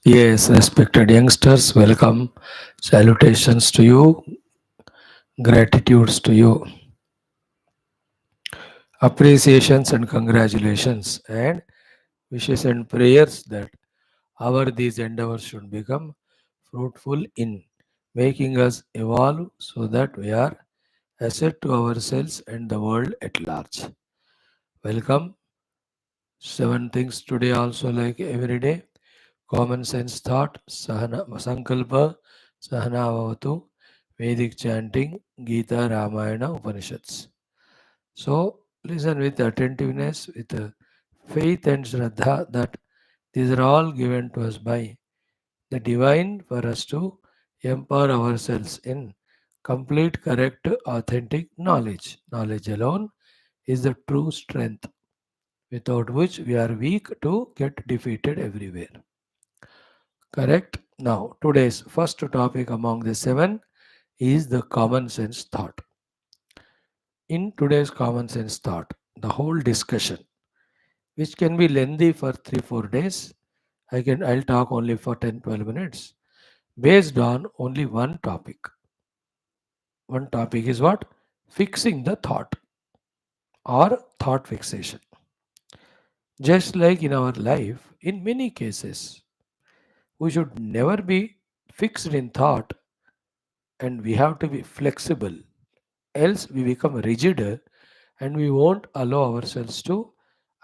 Yes, respected youngsters, welcome. Salutations to you, gratitudes to you, appreciations and congratulations, and wishes and prayers that our these endeavors should become fruitful in making us evolve so that we are asset to ourselves and the world at large. Welcome. Seven things today also like every day. Common sense thought, Sahana Sankalpa, Sahana Vavatu, Vedic chanting, Geetha, Ramayana, Upanishads. So listen with attentiveness, with faith and Shraddha that these are all given to us by the divine for us to empower ourselves in complete, correct, authentic knowledge. Knowledge alone is the true strength, without which we are weak to get defeated everywhere. Correct? Now, today's first topic among the seven is the common sense thought. In today's common sense thought, the whole discussion, which can be lengthy for 3 4 days, I'll talk only for 10 12 minutes, based on only one topic. One topic is what? Fixing the thought or thought fixation. Just like in our life, in many cases, we should never be fixed in thought and we have to be flexible. Else, we become rigid and we won't allow ourselves to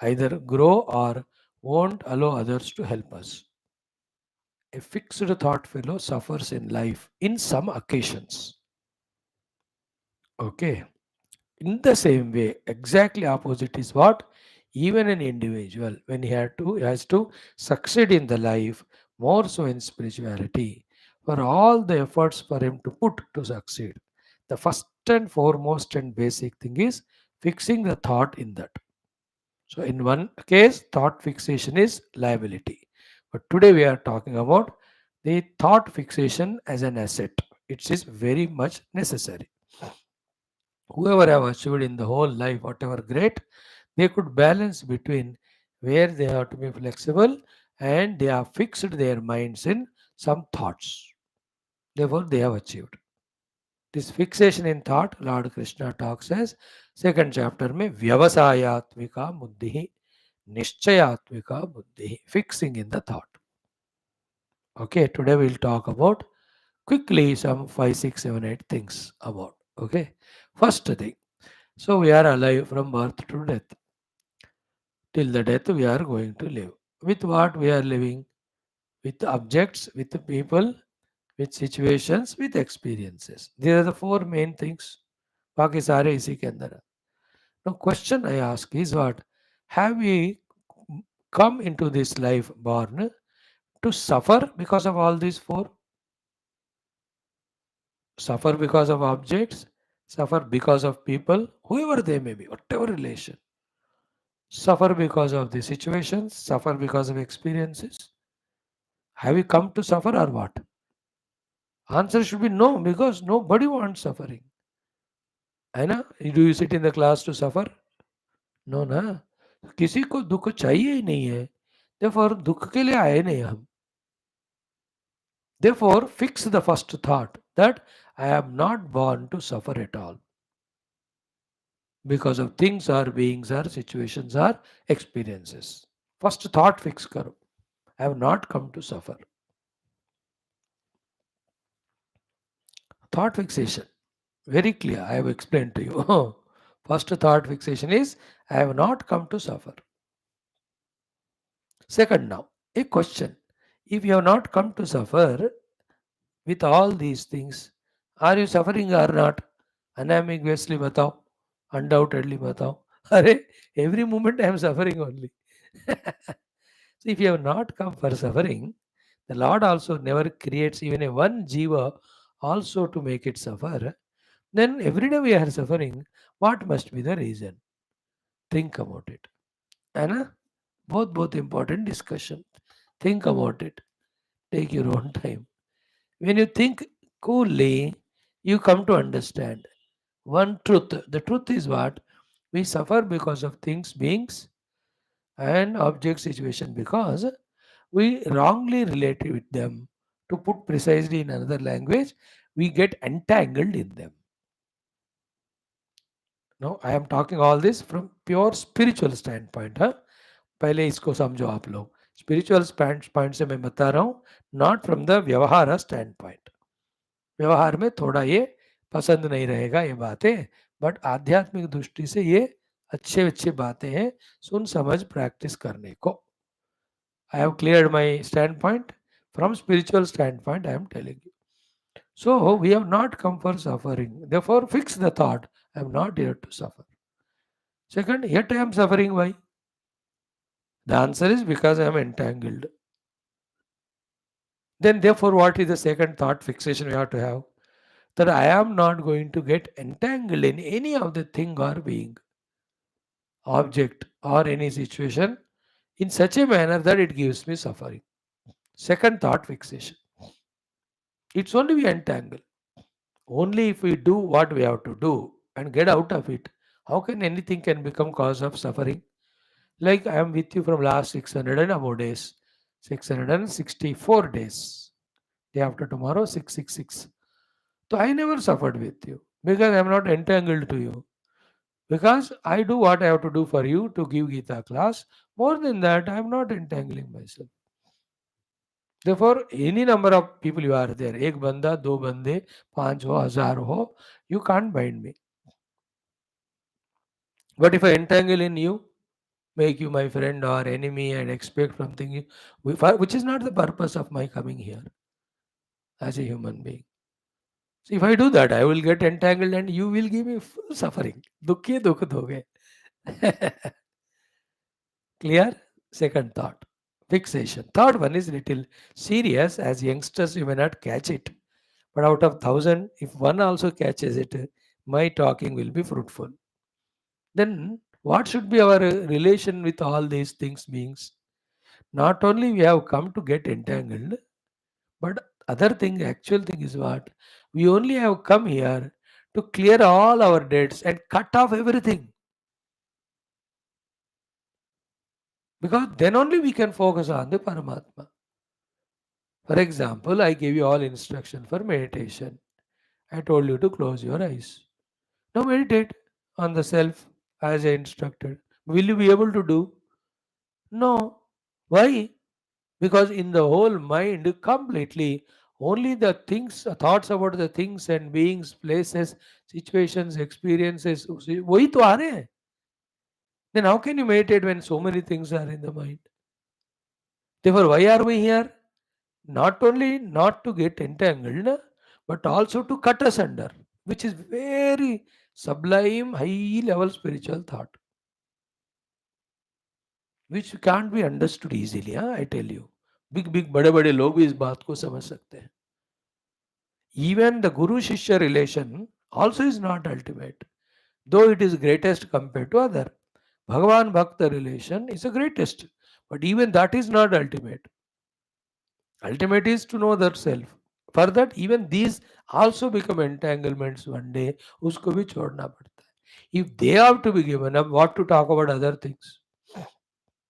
either grow or won't allow others to help us. A fixed thought fellow suffers in life in some occasions. Okay. In the same way, exactly opposite is what? Even an individual, when he has to succeed in the life, more so in spirituality, for all the efforts for him to put to succeed, the first and foremost and basic thing is fixing the thought in that. So, in one case, thought fixation is liability. But today we are talking about the thought fixation as an asset. It is very much necessary. Whoever have achieved in the whole life, whatever great, they could balance between where they have to be flexible and they have fixed their minds in some thoughts. Therefore, they have achieved. This fixation in thought, Lord Krishna talks as second chapter में व्यवसायात्मिका बुद्धि निश्चयात्मिका buddhi, fixing in the thought. Okay, today we'll talk about quickly some 5, 6, 7, 8 things about. Okay, first thing. So we are alive from birth to death. Till the death we are going to live. With what we are living? With objects, with people, with situations, with experiences. These are the four main things. बाकी सारे इसी के अंदर है. Now, question I ask is what? Have we come into this life born to suffer because of all these four? Suffer because of objects, suffer because of people, whoever they may be, whatever relation. Suffer because of the situations, suffer because of experiences. Have we come to suffer or what? Answer should be no, because nobody wants suffering. है ना? Do you sit in the class to suffer? No ना. किसी को दुख चाहिए ही नहीं है. Therefore, दुख के लिए आए नहीं हम. Therefore, fix the first thought that I am not born to suffer at all because of things or beings or situations or experiences. First thought fix karo. I have not come to suffer. Thought fixation. Very clear. I have explained to you. First thought fixation is I have not come to suffer. Second, now, a question. If you have not come to suffer with all these things, are you suffering or not? Unambiguously batao. Undoubtedly batao. Arre, every moment I am suffering only. So if you have not come for suffering, the Lord also never creates even a one jiva also to make it suffer. Then every day we are suffering. What must be the reason? Think about it. Anna, both important discussion. Think about it. Take your own time. When you think coolly, you come to understand one truth. The truth is what? We suffer because of things, beings, and object situation because we wrongly relate with them. To put precisely in another language, we get entangled in them. No, I am talking all this from pure spiritual standpoint. हाँ, पहले इसको समझो आप लोग. Spiritual point से मैं बता रहा हूँ, नॉट फ्रॉम द व्यवहार स्टैंड पॉइंट. व्यवहार में थोड़ा ये पसंद नहीं रहेगा ये बातें, बट आध्यात्मिक दृष्टि से ये अच्छे अच्छे बातें हैं, सुन समझ प्रैक्टिस करने को. I have cleared my standpoint. From spiritual standpoint, I am telling you. So we have not come for suffering. Therefore, fix the thought. I am not here to suffer. Second, yet I am suffering. Why? The answer is because I am entangled. Then, therefore, what is the second thought fixation we have to have? That I am not going to get entangled in any of the thing or being, object, or any situation in such a manner that it gives me suffering. Second thought fixation. It's only we entangle. Only if we do what we have to do and get out of it, how can anything can become cause of suffering? Like I am with you from last 600 and above days, 664 days. Day after tomorrow, 666. So I never suffered with you because I am not entangled to you. Because I do what I have to do for you to give Geetha class. More than that, I am not entangling myself. Therefore, any number of people you are there, एक बंदा, दो बंदे, पांच हो, हजार हो, you can't bind me. But if I entangle in you, make you my friend or enemy and expect something, which is not the purpose of my coming here as a human being. So if I do that, I will get entangled and you will give me full suffering. Dukhi dukh doge. Clear? Second thought. Fixation. Third one is little serious. As youngsters, you may not catch it. But out of 1,000, if one also catches it, my talking will be fruitful. Then what should be our relation with all these things beings? Not only we have come to get entangled, but other thing, actual thing is what? We only have come here to clear all our debts and cut off everything. Because then only we can focus on the Paramatma. For example, I gave you all instruction for meditation. I told you to close your eyes. Now meditate on the self as I instructed. Will you be able to do? No. Why? Because in the whole mind completely only the things, thoughts about the things and beings, places, situations, experiences, वही तो आ रहे हैं. Then how can you meditate when so many things are in the mind? Therefore, why are we here? Not only not to get entangled, but also to cut us under, which is very sublime, high level spiritual thought, which can't be understood easily. हाँ, I tell you, big बड़े बड़े लोग भी इस बात को समझ सकते हैं. Even the Guru Shishya relation also is not ultimate, though it is greatest compared to other. Bhagavan Bhakta relation is the greatest, but even that is not ultimate. Ultimate is to know that self. For that, even these also become entanglements one day. उसको भी छोड़ना पड़ता है. If they have to be given up, what to talk about other things?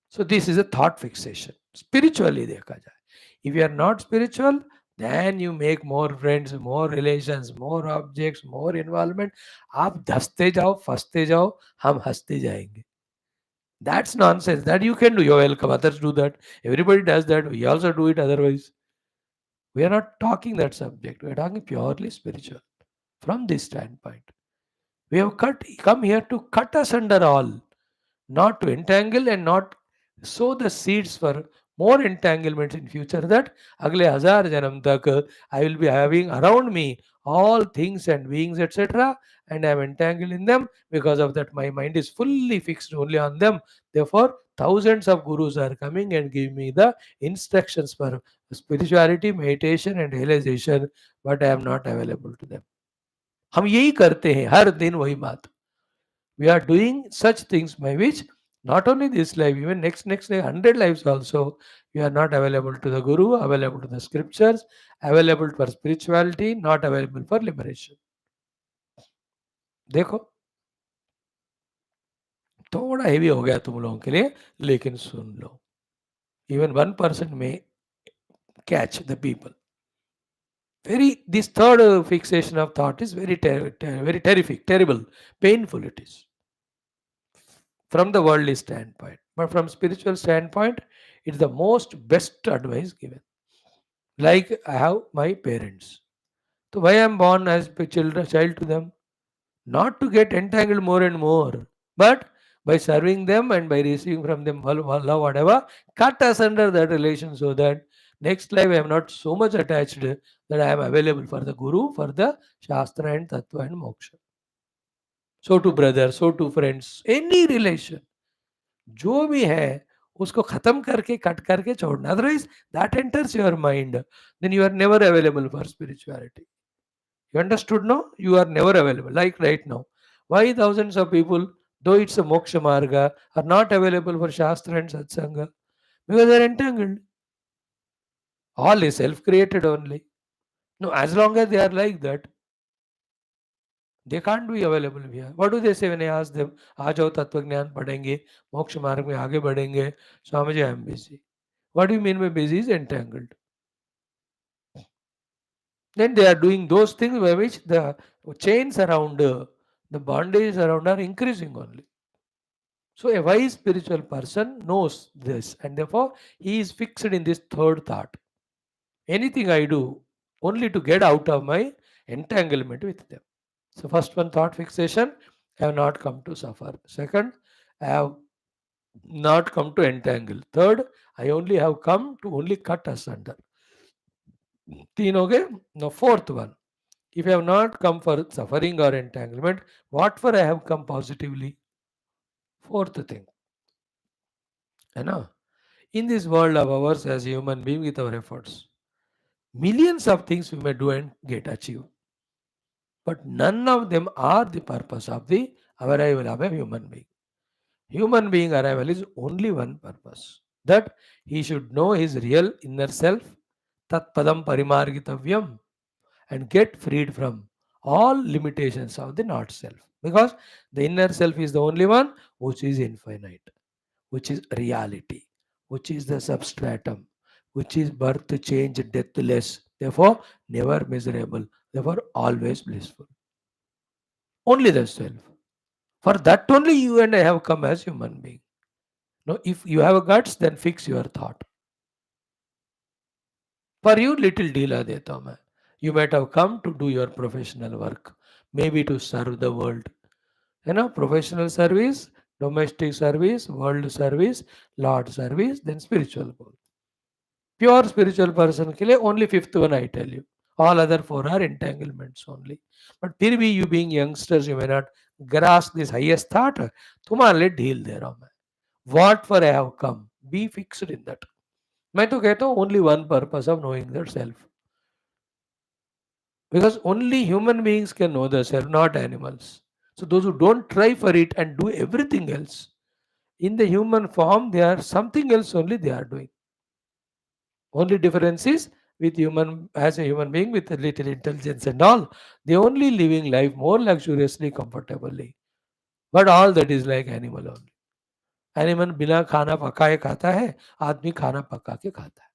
So this is a thought fixation. Spiritually देखा जाए. If you are not spiritual, then you make more friends, more relations, more objects, more involvement. आप धसते जाओ, फंसते जाओ, हम हंसते जाएंगे. That's nonsense. That you can do. You're welcome. Others do that. Everybody does that. We also do it otherwise. We are not talking that subject. We are talking purely spiritual. From this standpoint, we have come here to cut us under all, not to entangle and not sow the seeds for more entanglements in future, that agle hazar janam tak I will be having around me all things and beings, etc., and I am entangled in them. Because of that, my mind is fully fixed only on them. Therefore, thousands of gurus are coming and giving me the instructions for spirituality, meditation and realization, but I am not available to them. हम यही करते हैं हर दिन वही बात. We are doing such things by which not only this life, even next 100 lives also, we are not available to the Guru, available to the scriptures, available for spirituality, not available for liberation. देखो, थोड़ा heavy हो गया तुम लोगों के लिए, लेकिन सुन लो. Even one person may catch the people. This third fixation of thought is very terrific, terrible, painful. It is from the worldly standpoint, but from spiritual standpoint, it's the most best advice given. Like I have my parents. So why I'm born as a child to them? Not to get entangled more and more, but by serving them and by receiving from them love, whatever, cut asunder that relation so that next life I am not so much attached that I am available for the Guru, for the Shastra and Tattva and Moksha. So to brothers, so to friends, any relation, जो भी है उसको खत्म करके cut करके छोड़ना, otherwise that enters your mind, then you are never available for spirituality. You understood? No, you are never available. Like right now, why thousands of people, though it's a moksha marga, are not available for shastra and satsanga? Because they are entangled. All is self-created only. No, as long as they are like that, they can't be available here. What do they say when I ask them? आ जाओ तत्व ज्ञान पढ़ेंगे, मोक्ष मार्ग में आगे बढ़ेंगे. Swami ji, I am busy. What do you mean by busy? Is entangled. Then they are doing those things by which the chains around, the bondage around are increasing only. So a wise spiritual person knows this, and therefore he is fixed in this third thought. Anything I do only to get out of my entanglement with them. So first one, thought fixation, I have not come to suffer. Second, I have not come to entangle. Third, I only have come to only cut asunder. तीन हो गए. Now fourth one, if I have not come for suffering or entanglement, what for I have come positively? Fourth thing, है ना? In this world of ours as human being with our efforts, millions of things we may do and get achieved. But none of them are the purpose of the arrival of a human being. Human being arrival is only one purpose. That he should know his real inner self, tat padam parimargitavyam, and get freed from all limitations of the not self. Because the inner self is the only one which is infinite, which is reality, which is the substratum, which is birth, change, deathless, therefore never miserable, therefore always blissful. Only the self. For that only you and I have come as human being. Now, if you have guts, then fix your thought. For you, little deal deta हूं मैं. You might have come to do your professional work, maybe to serve the world. Professional service, domestic service, world service, Lord service, then spiritual goal. Pure spiritual person के लिए only fifth one I tell you. All other four are entanglements only. But फिर भी you being youngsters, you may not grasp this highest thought. तुम्हारे लिए ढील दे रहा हूं मैं. What for I have come? Be fixed in that. मैं तो कहता हूँ only one purpose of knowing that self. Because only human beings can know the self, not animals. So those who don't try for it and do everything else, in the human form, they are something else only they are doing. Only difference is with human, as a human being with a little intelligence and all, they only living life more luxuriously, comfortably. But all that is like animal only. Animal बिना खाना पकाए खाता है, आदमी खाना पका के खाता है.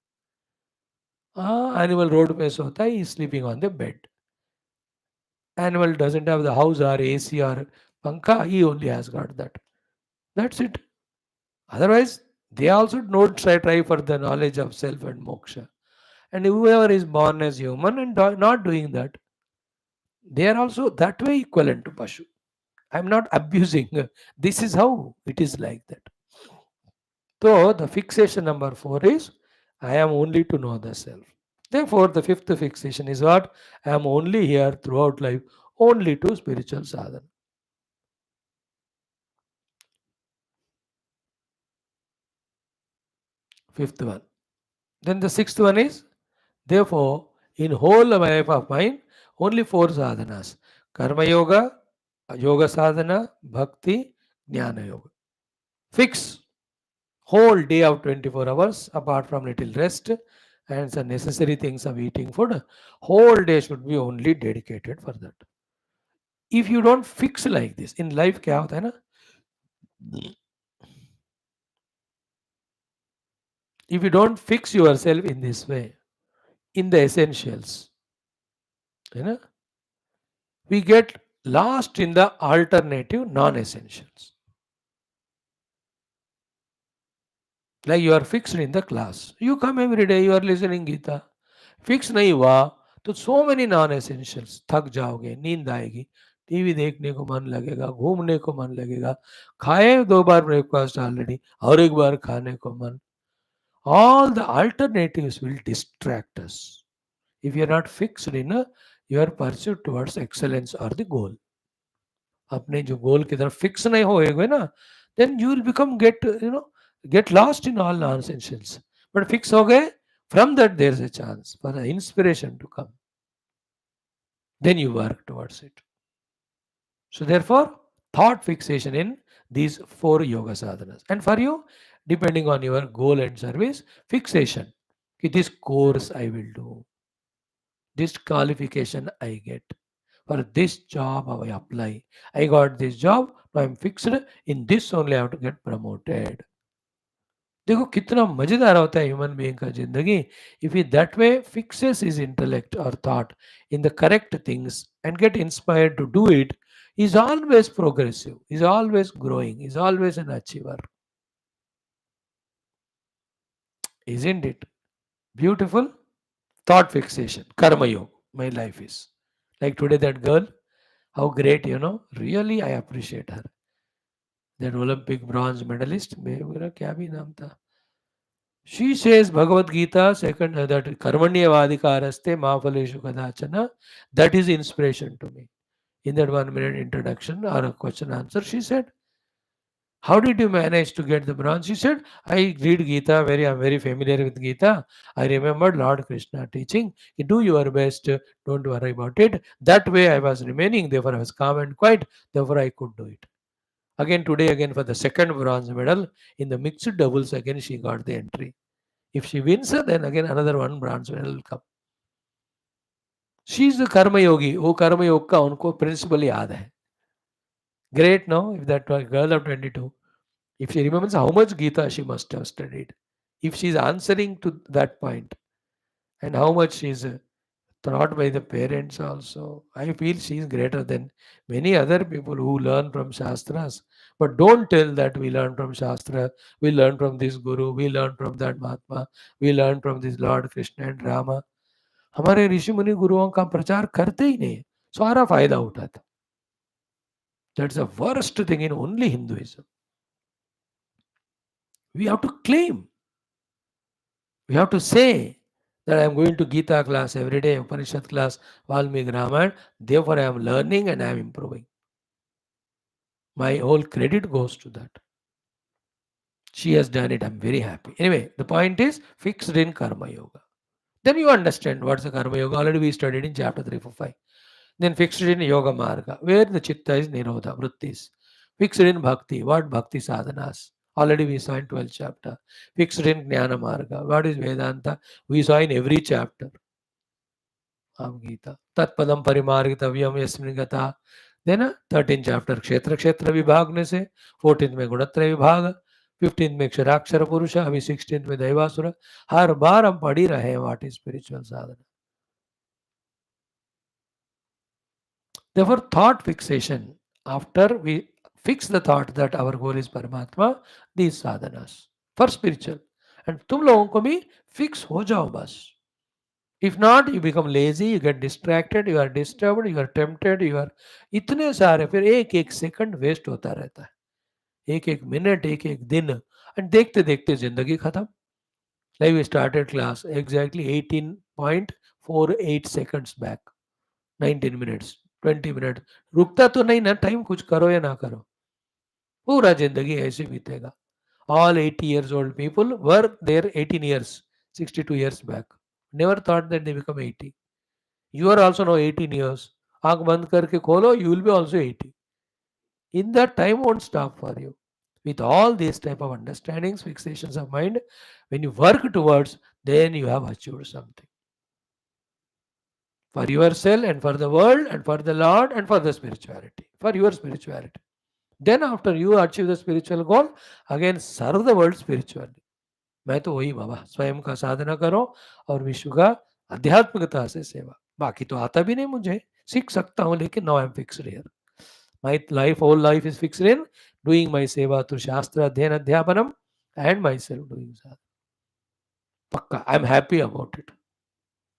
हाँ, एनिमल रोड पे सोता है, sleeping on the bed. Animal doesn't have the house or AC or pankha, he only has got that. That's it. Otherwise, they also don't try for the knowledge of self and moksha. And whoever is born as human and not doing that, they are also that way equivalent to Pashu. I'm not abusing. This is how it is like that. So the fixation number 4 is I am only to know the self. Therefore, the fifth fixation is what? I am only here throughout life, only to spiritual sadhana. Fifth one. Then the sixth one is, therefore, in whole life of mine, only 4 sadhanas. Karma yoga, yoga sadhana, bhakti, jnana yoga. Fix whole day of 24 hours apart from little rest and some necessary things of eating food. Whole day should be only dedicated for that. If you don't fix like this, in life क्या होता है ना, If you don't fix yourself in this way, in the essentials, you know, we get lost in the alternative non-essentials. Like you are fixed in the class. You come every day, you are listening Geetha. Fix नहीं हुआ तो so many non essentials, थक जाओगे, नींद आएगी, TV देखने को मन लगेगा, घूमने को मन लगेगा, खाए 2 बार ब्रेकफास्ट ऑलरेडी और एक बार खाने को मन. All the alternatives will distract us if you are not fixed in your pursuit towards excellence or the goal. अपने जो गोल की तरफ फिक्स नहीं होएगे ना, then you will become get lost in all nonsense. But fix हो गए, from that there is a chance for the inspiration to come. Then you work towards it. So therefore, thought fixation in these 4 yoga sadhanas. And for you, depending on your goal and service, fixation. This course I will do. This qualification I get. For this job I apply. I got this job, now I'm fixed. In this only I have to get promoted. देखो कितना मजेदार होता है human being का जिंदगी. If he that way fixes his intellect और thought in the correct things and get inspired to do it, is always progressive, is always growing, is always an achiever. Isn't it beautiful? Thought fixation, karma yoga. My life is like today. That girl, how great, really I appreciate her. That Olympic bronze medalist, मेरा क्या भी नाम था. She says Bhagavad Gita, second that Karmanyavadikaraste Maphaleshu Kadachana. That is inspiration to me. In that 1 minute introduction or a question answer, she said, how did you manage to get the bronze? She said, I read Gita, I'm very familiar with Gita. I remembered Lord Krishna teaching, you do your best, don't worry about it. That way I was remaining, therefore I was calm and quiet, therefore I could do it. Again today, again for the second bronze medal, in the mixed doubles, again she got the entry. If she wins, then again another one bronze medal will come. She is the karma yogi. वो कर्म योग का उनको principal याद है. Great, no? If that girl of 22, if she remembers how much Gita she must have studied, if she is answering to that point, and how much she is taught by the parents also, I feel she is greater than many other people who learn from Shastras. But don't tell that we learn from Shastra, we learn from this Guru, we learn from that Mahatma, we learn from this Lord Krishna and Rama. हमारे ऋषि मुनि गुरुओं का प्रचार करते ही नहीं, सारा फायदा उठाता. That's the worst thing in only Hinduism. We have to claim. We have to say that I am going to Geetha class every day, Upanishad class, VALMIKI Ramayana. Therefore, I am learning and I am improving. My whole credit goes to that. She has done it. I'm very happy. Anyway, the point is fixed in Karma Yoga. Then you understand what's the Karma Yoga. Already we studied in chapter 345. Then fixed in Yoga Marga, where the Chitta is Nirodha, Vrittis. Fixed in Bhakti, what Bhakti sadhanas. Already we saw in 12th chapter. Fixed in Jnana Marga, what is Vedanta? We saw in every chapter of Gita. Tat Padam Parimargitavyam Yasmin Gata. Then 13th chapter, Kshetra Kshetra Vibhagne se, 14th में गुणत्रय विभाग, 15th में अक्षराक्षर पुरुष, अभी 16th में दैवासुर. हर बार हम पढ़ ही रहे हैं what is spiritual Sadhana. Therefore, thought fixation, after we fix the thought that our goal is Paramatma, these sadhanas for spiritual. And तुम लोगों को भी fix हो जाओ बस. If not, you become lazy, you get distracted, you are disturbed, you are tempted, you are इतने सारे, फिर एक एक सेकंड वेस्ट होता रहता है, एक एक मिनट, एक एक दिन, and देखते देखते जिंदगी खत्म. Like we started class exactly 18.48 seconds back. 19 minutes, 20 minutes. रुकता तो नहीं ना टाइम, कुछ करो या ना करो, पूरा जिंदगी ऐसे बीतेगा. All 80 years old people were there 18 years, 62 years back. Never thought that they become 80. You are also now 18 years. आंख बंद करके खोलो, you will be also 80. In that time won't stop for you. With all these type of understandings, fixations of mind, when you work towards, then you have achieved something. For yourself and for the world and for the Lord and for the spirituality. For your spirituality. Then after you achieve the spiritual goal, again serve the world spiritually. मैं तो वही बाबा, स्वयं का साधना करो और विश्व का आध्यात्मिकता से सेवा। बाकी तो आता भी नहीं मुझे, सीख सकता हूँ, लेकिन now I am fixed here. My life, whole life is fixed in doing my seva through Shastra, Adhyan, Adhyapanam, and myself doing sadhana. Pakka, I'm happy about it.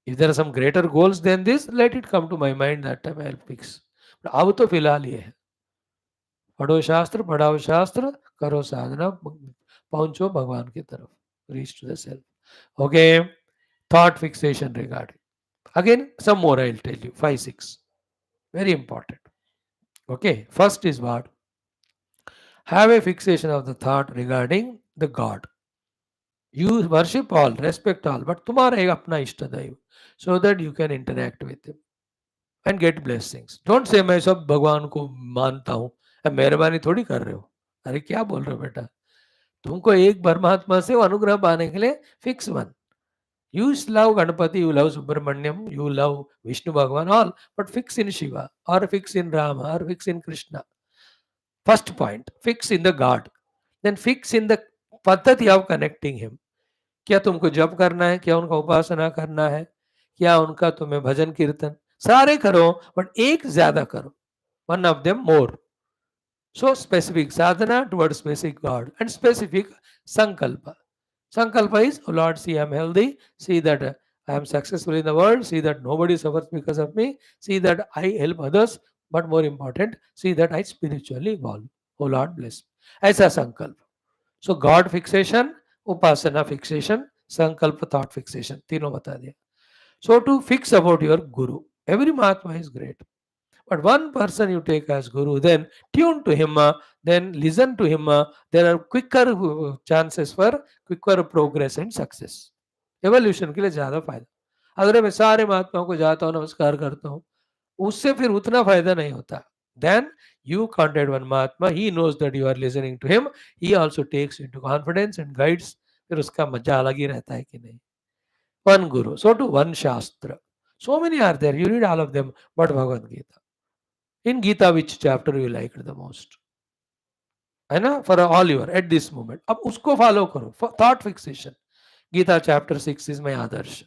If there are some greater goals than this, let it come to my mind, that time I'll fix. But अब तो फिलहाल ये है, पढ़ो शास्त्र, पढ़ाओ शास्त्र, करो साधना, पहुंचो भगवान की तरफ, reach to the self. Okay, thought fixation regarding. Again, some more I'll tell you, 5, 6. Very important. Okay, first is what? Have a fixation of the thought regarding the God. You worship all, respect all, but तुम्हारा एक अपना इष्ट दैव, so that you can interact with him and get blessings. Don't say मैं सब भगवान को मानता हूँ, मेहरबानी थोड़ी कर रहे हो। अरे क्या बोल रहे हो बेटा, तुमको एक परमात्मा से अनुग्रह पाने के लिए fix one. You love Ganapati, you love Subramanyam, you love Vishnu Bhagavan, all, but fix in Shiva, or fix in Rama, or fix in Krishna. First point, fix in the God. Then fix in the पद्धति of connecting him. क्या तुमको जप करना है, क्या उनका उपासना करना है, क्या उनका तुम्हें भजन कीर्तन, सारे करो, बट एक ज्यादा करो, one of them more. So specific sadhana towards specific God, and specific sankalpa. Sankalpa is, oh Lord, see I'm healthy, see that I am successful in the world, see that nobody suffers because of me, see that I help others, but more important, see that I spiritually evolve. Oh Lord, bless me. ऐसा संकल्प. So God fixation, upasana fixation, sankalpa thought fixation, तीनों बता दिया. So to fix about your guru, every Mahatma is great. But one person you take as guru, then tune to him, then listen to him, there are quicker chances for quicker progress and success. Evolution के लिए ज़्यादा फायदा. अगर मैं सारे महात्माओं को जाता हूँ, नमस्कार करता हूँ, उससे फिर उतना फायदा नहीं होता. Then you contact one Mahatma, he knows that you are listening to him, he also takes you into confidence and guides. फिर उसका मजा अलग ही रहता है कि नहीं. One guru, so to one shastra. So many are there, you read all of them, but Bhagavad Gita. In Geetha, which chapter you liked the most? है ना, for all your at this moment. अब उसको follow करो. Thought fixation. Geetha chapter 6 is my adarsh,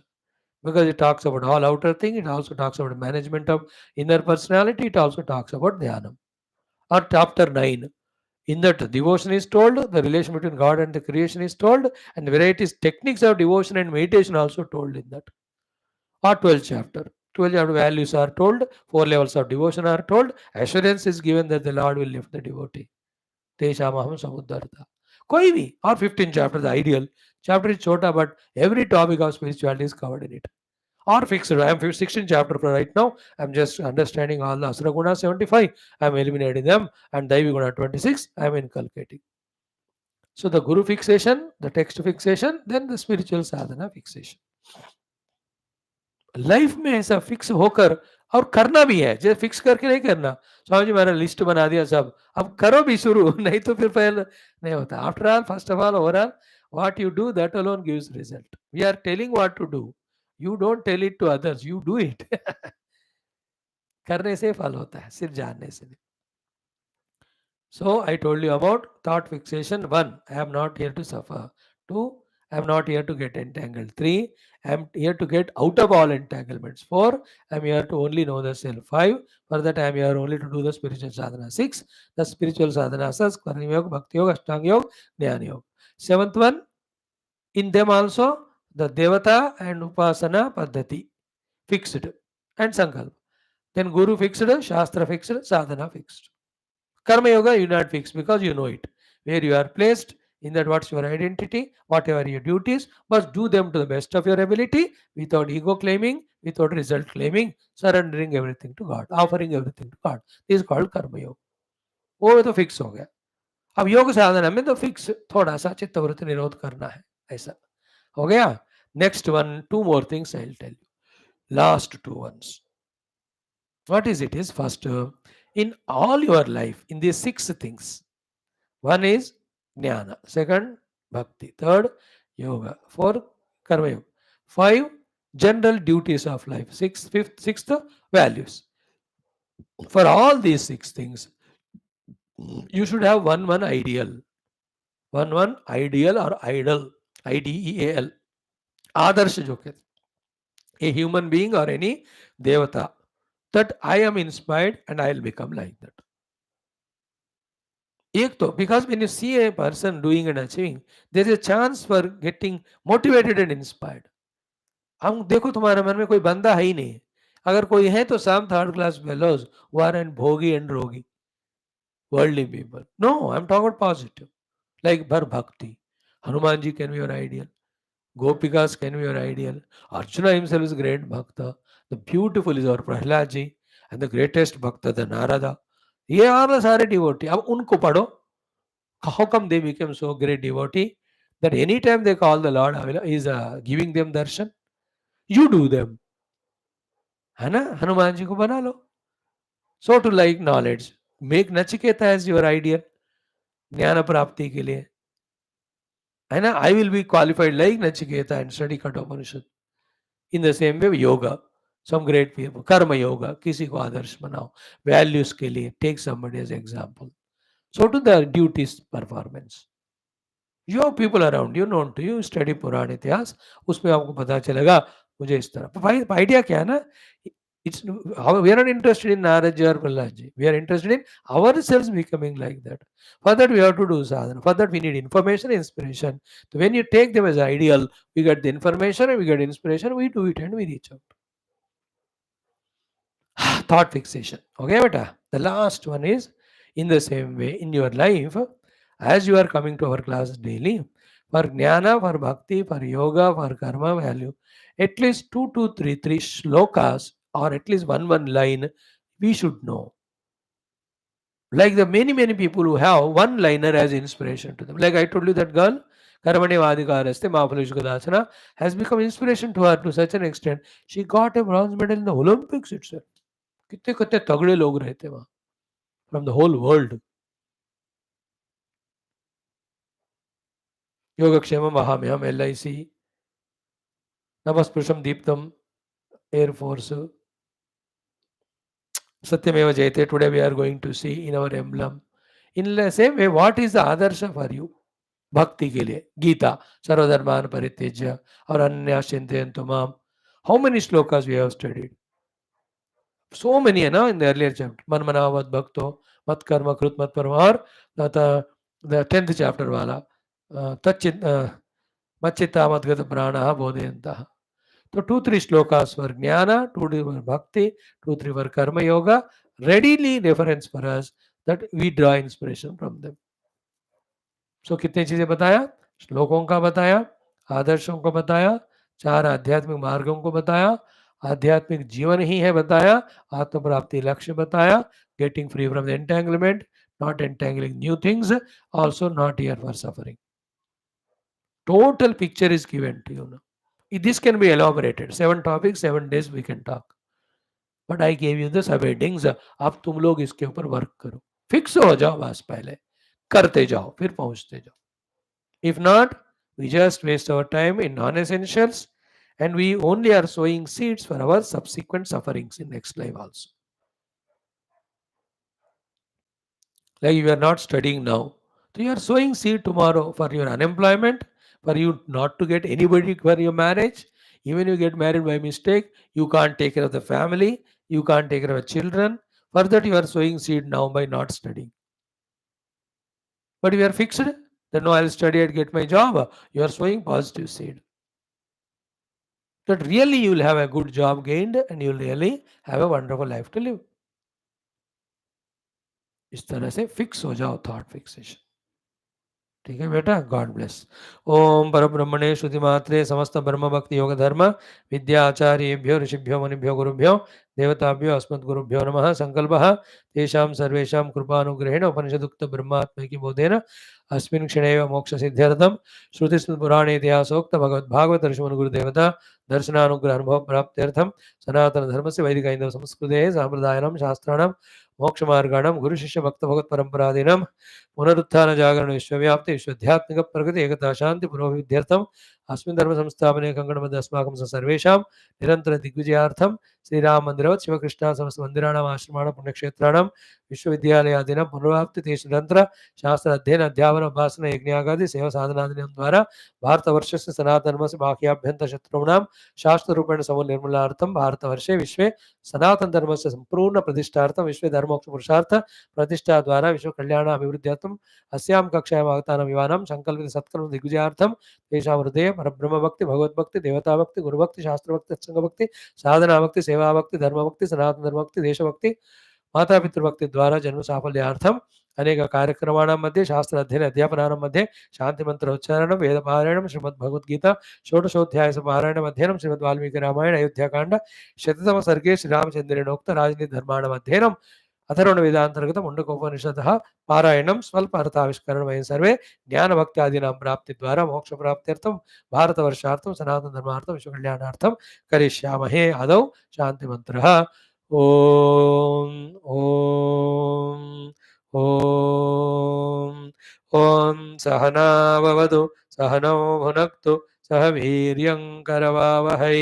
because it talks about all outer thing. It also talks about management of inner personality. It also talks about dhyanam. Or chapter 9. In that, devotion is told, the relation between God and the creation is told, and the varieties techniques of devotion and meditation also told in that. Or 12th chapter. 12th chapter values are told, 4 levels of devotion are told, assurance is given that the Lord will lift the devotee. तेषामहं समुद्धरता. कोई भी. Or 15th chapter, the ideal. Chapter is chota, but every topic of spirituality is covered in it. Or fixed. I am 16th chapter for right now. I am just understanding all the Asura Gunas 75. I am eliminating them. And Daivi Guna 26, I am inculcating. So the Guru fixation, the text fixation, then the spiritual sadhana fixation. Life में ऐसा fix होकर और करना भी है, जैसे fix करके नहीं करना, स्वामी जी मेरा लिस्ट बना दिया सब, अब करो भी शुरू, नहीं तो फिर पहले नहीं होता. After all, first of all, overall, what you do that alone gives result. We are telling what to do, you don't tell it to others, you do it. करने से फल होता है, सिर्फ जानने से नहीं. So I told you about thought fixation. 1, I am not here to suffer. 2, I am not here to get entangled. 3, I am here to get out of all entanglements. 4, I am here to only know the self. 5, for that I am here only to do the spiritual sadhana. 6, the spiritual sadhana asas, karma yoga, bhakti yoga, ashtanga yoga, jnana yoga. 7th one, in them also the devata and upasana paddhati fixed and sankalpa. Then guru fixed, shastra fixed, sadhana fixed. Karma yoga you not fix, because you know it, where you are placed, in that what's your identity, whatever your duties, must do them to the best of your ability, without ego claiming, without result claiming, surrendering everything to God, offering everything to God. This is called कर्म योग. वो तो fix हो गया. अब योग साधना में तो फिक्स थोड़ा सा चित्तवृत्ति निरोध करना है, ऐसा हो गया. Next one, 2 more things I'll tell you. Last 2 ones. What is it is? First, in all your life, in these 6 things, 1 is jnana, 2nd bhakti, 3rd yoga, 4th karma yoga, 5 general duties of life, 6th values. For all these 6 things, you should have one ideal, one ideal or idol. IDEAL, आदर्श जो कहते, a human being or any devata, that I am inspired and I will become like that. एक तो because when you see a person doing and achieving, there is a chance for getting motivated and inspired. हम देखो तुम्हारे मन में कोई बंदा है ही नहीं, अगर कोई है तो some third class fellows who are in bhogi and rogi, worldly people. No, I'm talking about positive. Like Bhar Bhakti. Hanumanji can be your ideal. Gopikas can be your ideal. Arjuna himself is a great Bhakta. The beautiful is our Prahlad and the greatest Bhakta, the Narada. ये are the सारे devotee. अब उनको पढ़ो. How come they became so great devotee? That anytime they call the Lord is giving them darshan. You do them. है ना? हनुमान जी को बना लो. So to like knowledge, make Nachiketa as your ideal. ज्ञान प्राप्ति के लिए, है ना? I will be qualified like Nachiketa and study Kathopanishad. In the same way, yoga, some great people, karma yoga, किसी को आदर्श बनाओ, values के लिए, take somebody as example. So to the duties performance. You have people around you, known to you, study पुराण इतिहास, उसमें आपको पता चलेगा मुझे इस तरह. आइडिया क्या है ना? We are not interested in Narad or Prahlad. We are interested in ourselves becoming like that. For that we have to do sadhana. For that we need information, inspiration. So when you take them as ideal, we get the information and we get inspiration, we do it and we reach out. Thought fixation. Okay, beta. The last one is in the same way in your life, as you are coming to our class daily, for jnana, for bhakti, for yoga, for karma value, at least 2 to 3 shlokas or at least one line we should know. Like the many people who have one liner as inspiration to them. Like I told you, that girl, Karamani Vadikaraste, Mahapurushgadasana, has become inspiration to her to such an extent. She got a bronze medal in the Olympics itself. कितने कितने तगड़े लोग रहते वहां from the whole world. योगक्षेमम महाम्यहम LIC, नमस्पृशम Deeptam Air Force, Satyameva Jayate. Today we are going to see in our emblem. In the same way, what is the adarsha for you? Bhakti ke liye. Geetha, Sarvadharman Paritejya, or Anyas Chintayantu Mam. How many shlokas we have studied? So many, in the earlier chapter. Manmanavad Bhakto, Mat Karma Krut Mat Parmar, the 10th chapter wala. Machita Matgata Prana Bodhyantaha. So 2-3 shlokas for jnana, 2 for bhakti, 2-3 for karma yoga, readily reference for us that we draw inspiration from them. So कितनी चीजें बताया? श्लोकों का बताया, आदर्शों को बताया, 4 आध्यात्मिक मार्गों को बताया, आध्यात्मिक जीवन ही है बताया, आत्म प्राप्ति लक्ष्य बताया, getting free from the entanglement, not entangling new things, also not here for suffering. Total picture is given to you now. This can be elaborated. 7 topics, 7 days we can talk. But I gave you the subheadings. अब तुम लोग इसके ऊपर work करो. Fix हो जाओ बस, पहले करते जाओ, फिर पहुंचते जाओ. If not, we just waste our time in non-essentials and we only are sowing seeds for our subsequent sufferings in next life also. Like you are not studying now, so you are sowing seed tomorrow for your unemployment, for you not to get anybody for your marriage. Even you get married by mistake, you can't take care of the family, you can't take care of children. For that you are sowing seed now by not studying. But you are fixed that no, I'll study and get my job. You are sowing positive seed. That really you will have a good job gained and you will really have a wonderful life to live. इस तरह से fix हो जाओ, thought fixation. ठीक है बेटा, God bless. ओम परब्रह्मणे श्रुतिमात्रे समस्त ब्रह्म भक्ति योग धर्म विद्याचार्येभ्यो ऋषिभ्यो मुनिभ्यो गुरुभ्यो देवताभ्यो अस्मद्गुरुभ्यो नमः. संकल्पः तेषां सर्वेषां कृपानुग्रहेण उपनिषदुक्त ब्रह्मात्मैक्य बोधेन अस्मिन् क्षणे एव मोक्ष सिद्ध्यर्थं श्रुतिस्मृतिपुराणे इतिहासोक्त भगवद्भागवत ऋषिमुनिगुरुदेवता दर्शनानुग्रह अनुभव प्राप्त्यर्थम सनातन धर्म से वैदिक हिंदू संस्कृते सांप्रदायिनां शास्त्राणां मोक्षमार्गाणां गुरु शिष्य भक्त भगवत परंपरादीनां पुनरुत्थान जागरण विश्वव्याप्ति विश्वध्यात्मिक प्रगति एकता शांति पुरोभिवृद्ध्यर्थम अस्मिन् धर्म संस्थापने कंकणबद्ध अस्माकं सर्वेषां निरंतर दिग्विजयार्थम श्रीराम मंदिरवत् शिवकृष्ण समस्त मंदिराणाम् आश्रमाणां पुण्यक्षेत्राणां विश्वविद्यालयादीनां पुनराप्ति तेषु निरंतर शास्त्र अध्ययन अध्यापन उपासना यज्ञागादि सेवा साधनादीनां द्वारा भारतवर्षस्य सनातनधर्मस्य बाह्याभ्यन्तर शत्रूणां शास्त्ररूपेण समूलनिर्मूलनार्थं भारतवर्षे विश्वे सनातनधर्मस्य संपूर्ण प्रतिष्ठार्थं विश्वे धर्मोक्ष पुरुषार्थ प्रतिष्ठा द्वारा विश्व कल्याण अभिवृद्ध्यर्थम् अस्यां कक्षायाम् आगतानां युवानां संकल्पित सत्कर्म दिग्विजयार्थं तेषां हृदये परब्रह्मभक्ति भगवद्भक्ति देवताभक्ति गुरुभक्ति शास्त्रभक्ति सत्संगभक्ति साधनाभक्ति सेवाभक्ति धर्मभक्ति सनातन धर्मभक्ति देशभक्ति मातापितृभक्ति द्वारा जन्म साफल्यार्थम अनेक कार्यक्रमाणां मध्ये शास्त्र अध्ययन अध्यापनानां मध्ये शांति मंत्र उच्चारणं वेद पारायणं श्रीमद् भगवद्गीता षोडशोध्याय पारायणम् अध्ययनं श्रीमद् वाल्मीकि रामायण अयोध्या कांड शततम सर्गे श्रीरामचंद्रेणोक्त राजनीति धर्माणाम् अध्ययनम् अथर्वण वेदांतर्गत मुंडकोपनिषदः पारायणं स्वल्प अर्थाविष्करणमयं सर्वे ज्ञान भक्त्यादीनां प्राप्ति द्वारा मोक्ष प्राप्त्यर्थं भारतवर्षार्थं सनातन धर्मार्थं विश्व कल्याणार्थं करिष्यामहे। आदौ शांति मंत्रः। ओम ओम ओम ओम सहना भवतु सहनौ भुनक्तु सह वीर्यं करवावहै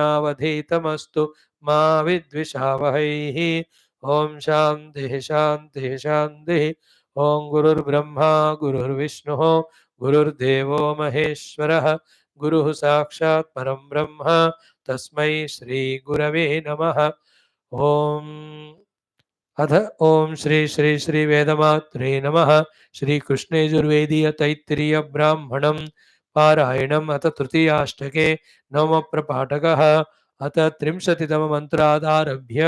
तेजस्विनावधीतमस्तु मा विद्विषावहैः। ओम शांति शांति शांति। ओम गुरुर्ब्रह्मा गुरुर्विष्णुः गुरुर्देवो महेश्वरः गुरुः साक्षात् परं ब्रह्म तस्मै श्री गुरवे नमः। ओम अथ ओम श्री श्री श्री वेदमात्रे नमः। श्री कृष्ण यजुर्वेदीय तैत्तिरीय ब्राह्मणं पारायणम् अथ तृतीयाष्टके नवम प्रपाठकः अथ 30तम मंत्रादारभ्य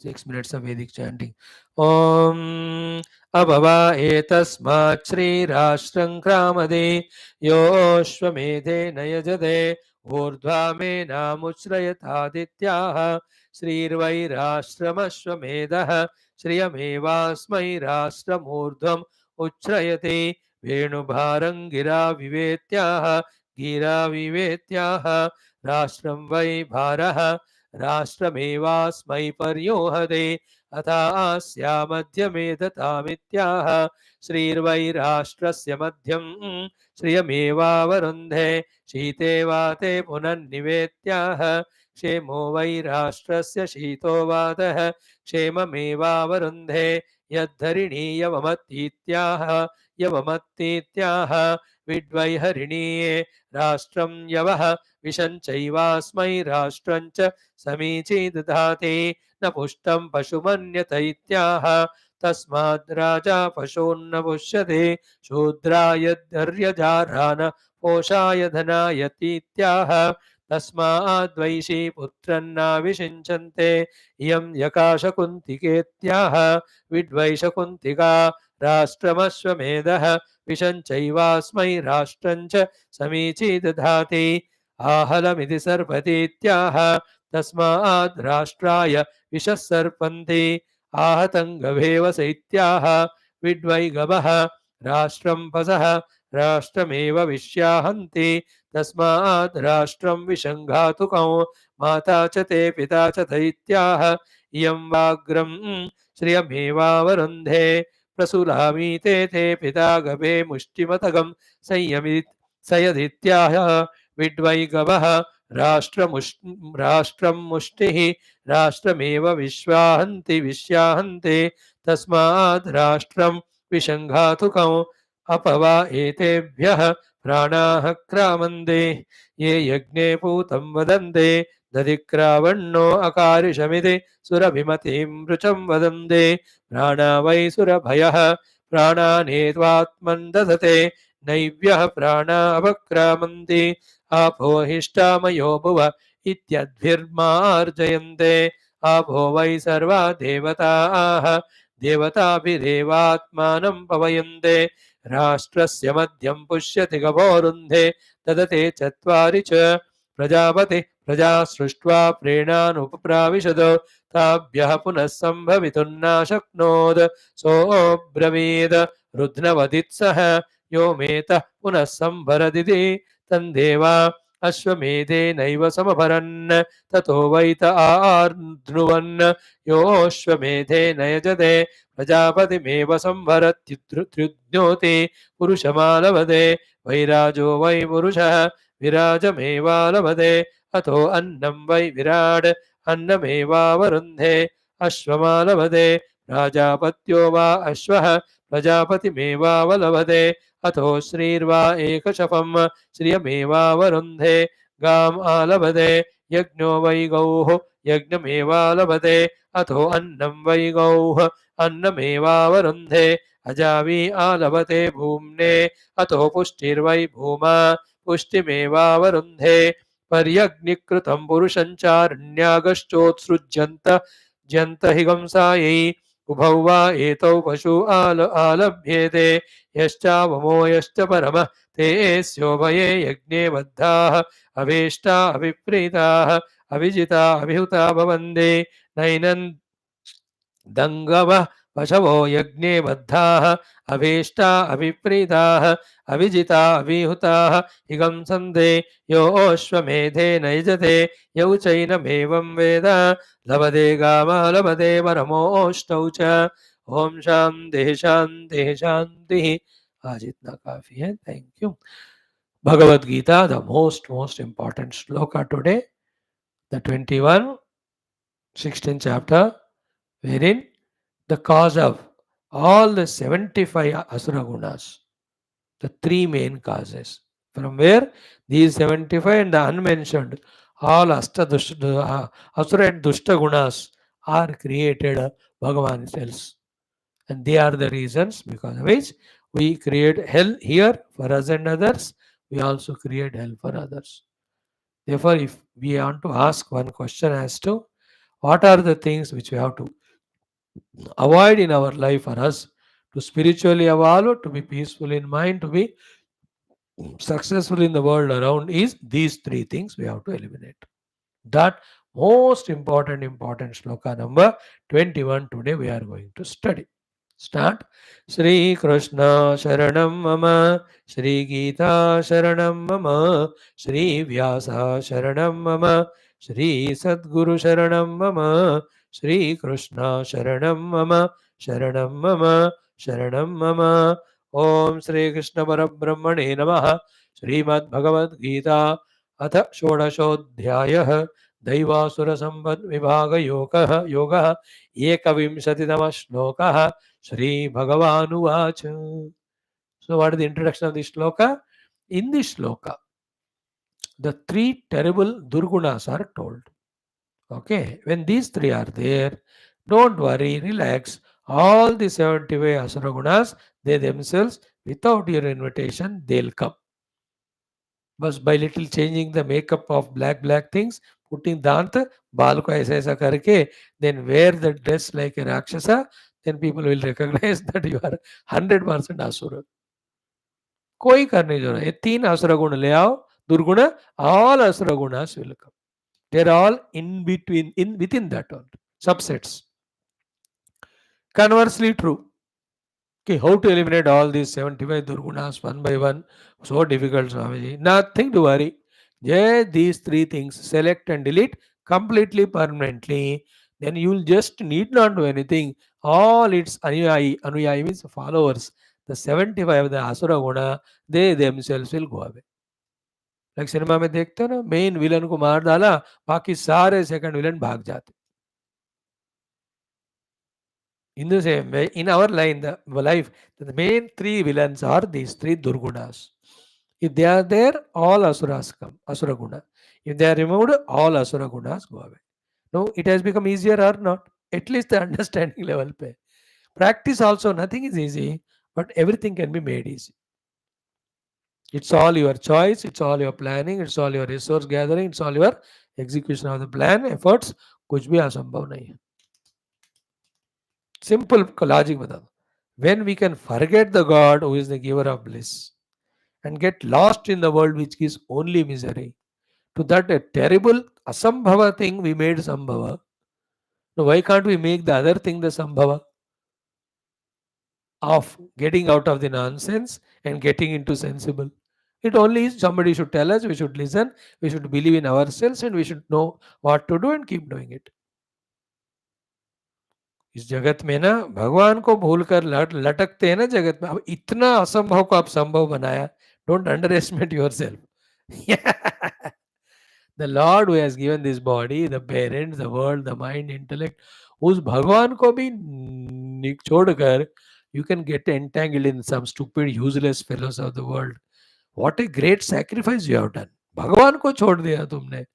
6 minutes of Vedic chanting. Om अभवा एतस्मात् श्रीराष्ट्रं क्रामदे योऽश्वमेधेन यजते ऊर्ध्वामेनामुश्रयतादित्याः श्रीर्वैराष्ट्रमश्वमेधः श्रियमेवास्मै राष्ट्रमूर्ध्वम् उच्छ्रयते वेणुभारङ्गिरा विवेत्याः गिरा विवेत्याः राष्ट्रं वै भारः राष्ट्रमेवास्मै पर्योहते अथास्या मध्यमे दतामित्याह श्रीर्वै राष्ट्रस्य मध्यं श्रियमेवावरुन्धे शीते वाते पुनर्निवेत्याह क्षेमो वै राष्ट्रस्य शीतो वातः क्षेममेवावरुन्धे यद्धरिणी यवमत्तीत्याह यवमत्तीत्याह विद्वैहरिणीये राष्ट्रं यवः विशञ्चैवास्मै राष्ट्रं च समीची दधाति न पुष्टं पशुमन्यत इत्याह तस्माद् राजा पशून्न पुष्यते शूद्राय दर्यजारान पोषाय धनायतीत्याह तस्माद् वैशी पुत्रन्नाविषिञ्चन्ते इयं यकाशकुन्तिकेत्याह विद्वैशकुन्तिका राष्ट्रमश्वमेधः विशञ्चैवास्मै राष्ट्रं च समीची दधाति आहलमिति सर्पतीत्याह तस्माद् राष्ट्राय विषः सर्पन्ति आहतं गभेवसैत्याह विद्वै गवः राष्ट्रं पसः राष्ट्रमेव विश्याहन्ति तस्माद् राष्ट्रं विषङ्घातुकौ माता च ते पिता च दैत्याः इयं वाग्रं श्रियमेवावरुन्धे प्रसुलामीते ते पिता गभे मुष्टिमतगं संयदित्याह विद्वै गवः राष्ट्रं मुष्टिः राष्ट्रमेव विश्वाहन्ति विश्याहन्ते तस्माद् राष्ट्रं विषङ्घातुकौ अपवा एतेभ्यः प्राणाः क्रामन्ते ये यज्ञे पूतं वदन्ते दधिक्रावण्णो अकारिशमिति सुरभिमतिं रुचं वदन्ते प्राणा वै सुरभयः प्राणानेत्वात्मन् दधते नैव्यः प्राणा अपक्रामन्ति आपो हिष्टामयो भुव इत्यद्भिर्मार्जयन्ते आपो वै सर्वा देवताः देवताभिरेवात्मानं पवयन्ते राष्ट्रस्य मध्यं पुष्यति गभोरुन्धे ददते चत्वारि च प्रजापति प्रजा सृष्ट्वा प्रेणानुपप्राविशद ताभ्यः पुनः सम्भवितुं सोऽब्रवीद रुद्नवदित्सः यो मेतः पुनः संभरदिति तन्देवा अश्वमेधेनैव समभरन् ततो वैत आर्ध्नुवन् योऽश्वमेधेन यजते प्रजापतिमेव संवरत्युद्योते पुरुषमालभते वैराजो वै पुरुषः विराजमेवालभते अतो अन्नं वै विराड् अन्नमेवावरुन्धे अश्वमालभते राजापत्यो वा अश्वः प्रजापतिमेवावलभते अतो श्रीर्वा एकशपं श्रियमेवावरुन्धे गाम् आलभते यज्ञो वै गौः यज्ञमेवालभते अतो अन्नं वै गौः अन्नमेवावरुन्धे अजावी आलभते भूम्ने अतो पुष्टिर्वै भूमा पुष्टिमेवावरुन्धे पर्यग्निकृतं पुरुषं चारण्यागश्चोत्सृज्यन्त ज्यन्त हिगंसायै उभौ वा एतौ पशु आलभ्येते यश्चावमो यश्च परमः ते स्योभये यज्ञे बद्धाः अवेष्टा अभिप्रीताः अविजिता अभिहुता भवन्ते नैनं दङ्गवः पशवो यज्ञे बद्धाः अवेष्टा अभिप्रीताः अविजिता अभिहुताः हिगंसन्ते योऽश्वमेधेन यजते यौ चैनमेवं वेद लभते गामा लभते परमोऽष्टौ च ओम शांति शांति शांति। आज इतना काफी है। Thank you. Bhagavad Gita, the most important shloka today, the 21, 16th chapter, wherein the cause of all the 75 Asura Gunas, the three main causes, from where these 75 and the unmentioned, all Asura and Dushta Gunas are created, Bhagavan tells. And they are the reasons because of which we create hell here for us and others. We also create hell for others. Therefore, if we want to ask one question as to what are the things which we have to avoid in our life for us to spiritually evolve, to be peaceful in mind, to be successful in the world around, is these three things we have to eliminate. That most important shloka number 21 today we are going to study. Start. Shri Krishna Sharanam Mama, Shri Geetha Sharanam Mama, Shri Vyasa Sharanam Mama, Shri Sadguru Sharanam Mama, Shri Krishna Sharanam Mama, Sharanam Mama, Sharanam Mama. Om Shri Krishna Parabrahmane Namaha. Srimad Bhagavad Gita अथ षोडशोऽध्यायः दैवासुर संपद विभाग योगः एकविंशतितमः श्लोकः Shri Bhagavan. So what is the introduction of this shloka? In this shloka, the three terrible durgunas are told. Okay, when these three are there, don't worry, relax. All the 75 Asura Gunas, they themselves, without your invitation, they'll come. But by little changing the makeup of black things, putting dant, baal ko aisa karke, then wear the dress like a Rakshasa, then people will recognize that you are 100% Asura. कोई करने जो है तीन असुर गुण ले आओ दुर्गुण all asura gunas will come. They're all in between, within that one subsets. Conversely true. Okay, how to eliminate all these 75 durgunas one by one? So difficult, Swamiji. Nothing to worry. Yeah, these three things, select and delete completely permanently. Then you'll just need not do anything. All its anuyayi means followers. The 75 of the asura guna, they themselves will go away. Like cinema में देखते हो ना, main villain को मार डाला, बाकी सारे second villain भाग जाते. In the same way, in our life, the main three villains are these three durgunas. If they are there, all asuras come, asura guna. If they are removed, all asura gunas go away. No, it has become easier or not? At least the understanding level pe. Practice also, nothing is easy, but everything can be made easy. It's all your choice, it's all your planning, it's all your resource gathering, it's all your execution of the plan, efforts. कुछ भी असंभव नहीं है. Simple logic बता दो. When we can forget the God who is the giver of bliss and get lost in the world which gives only misery, to that a terrible asambhava thing we made sambhava. Now why can't we make the other thing the sambhava? Of getting out of the nonsense and getting into sensible. It only is somebody should tell us, we should listen, we should believe in ourselves, and we should know what to do and keep doing it. इस जगत में ना भगवान को भूलकर लटकते हैं ना जगत में. अब इतना असंभव को आप संभव बनाया. Don't under estimate your self. The Lord who has given this body, the parents, the world, the mind, intellect, उस भगवान को भी छोड़कर you can get entangled in some stupid, useless fellows of the world. What a great sacrifice you have done. भगवान को छोड़ दिया तुमने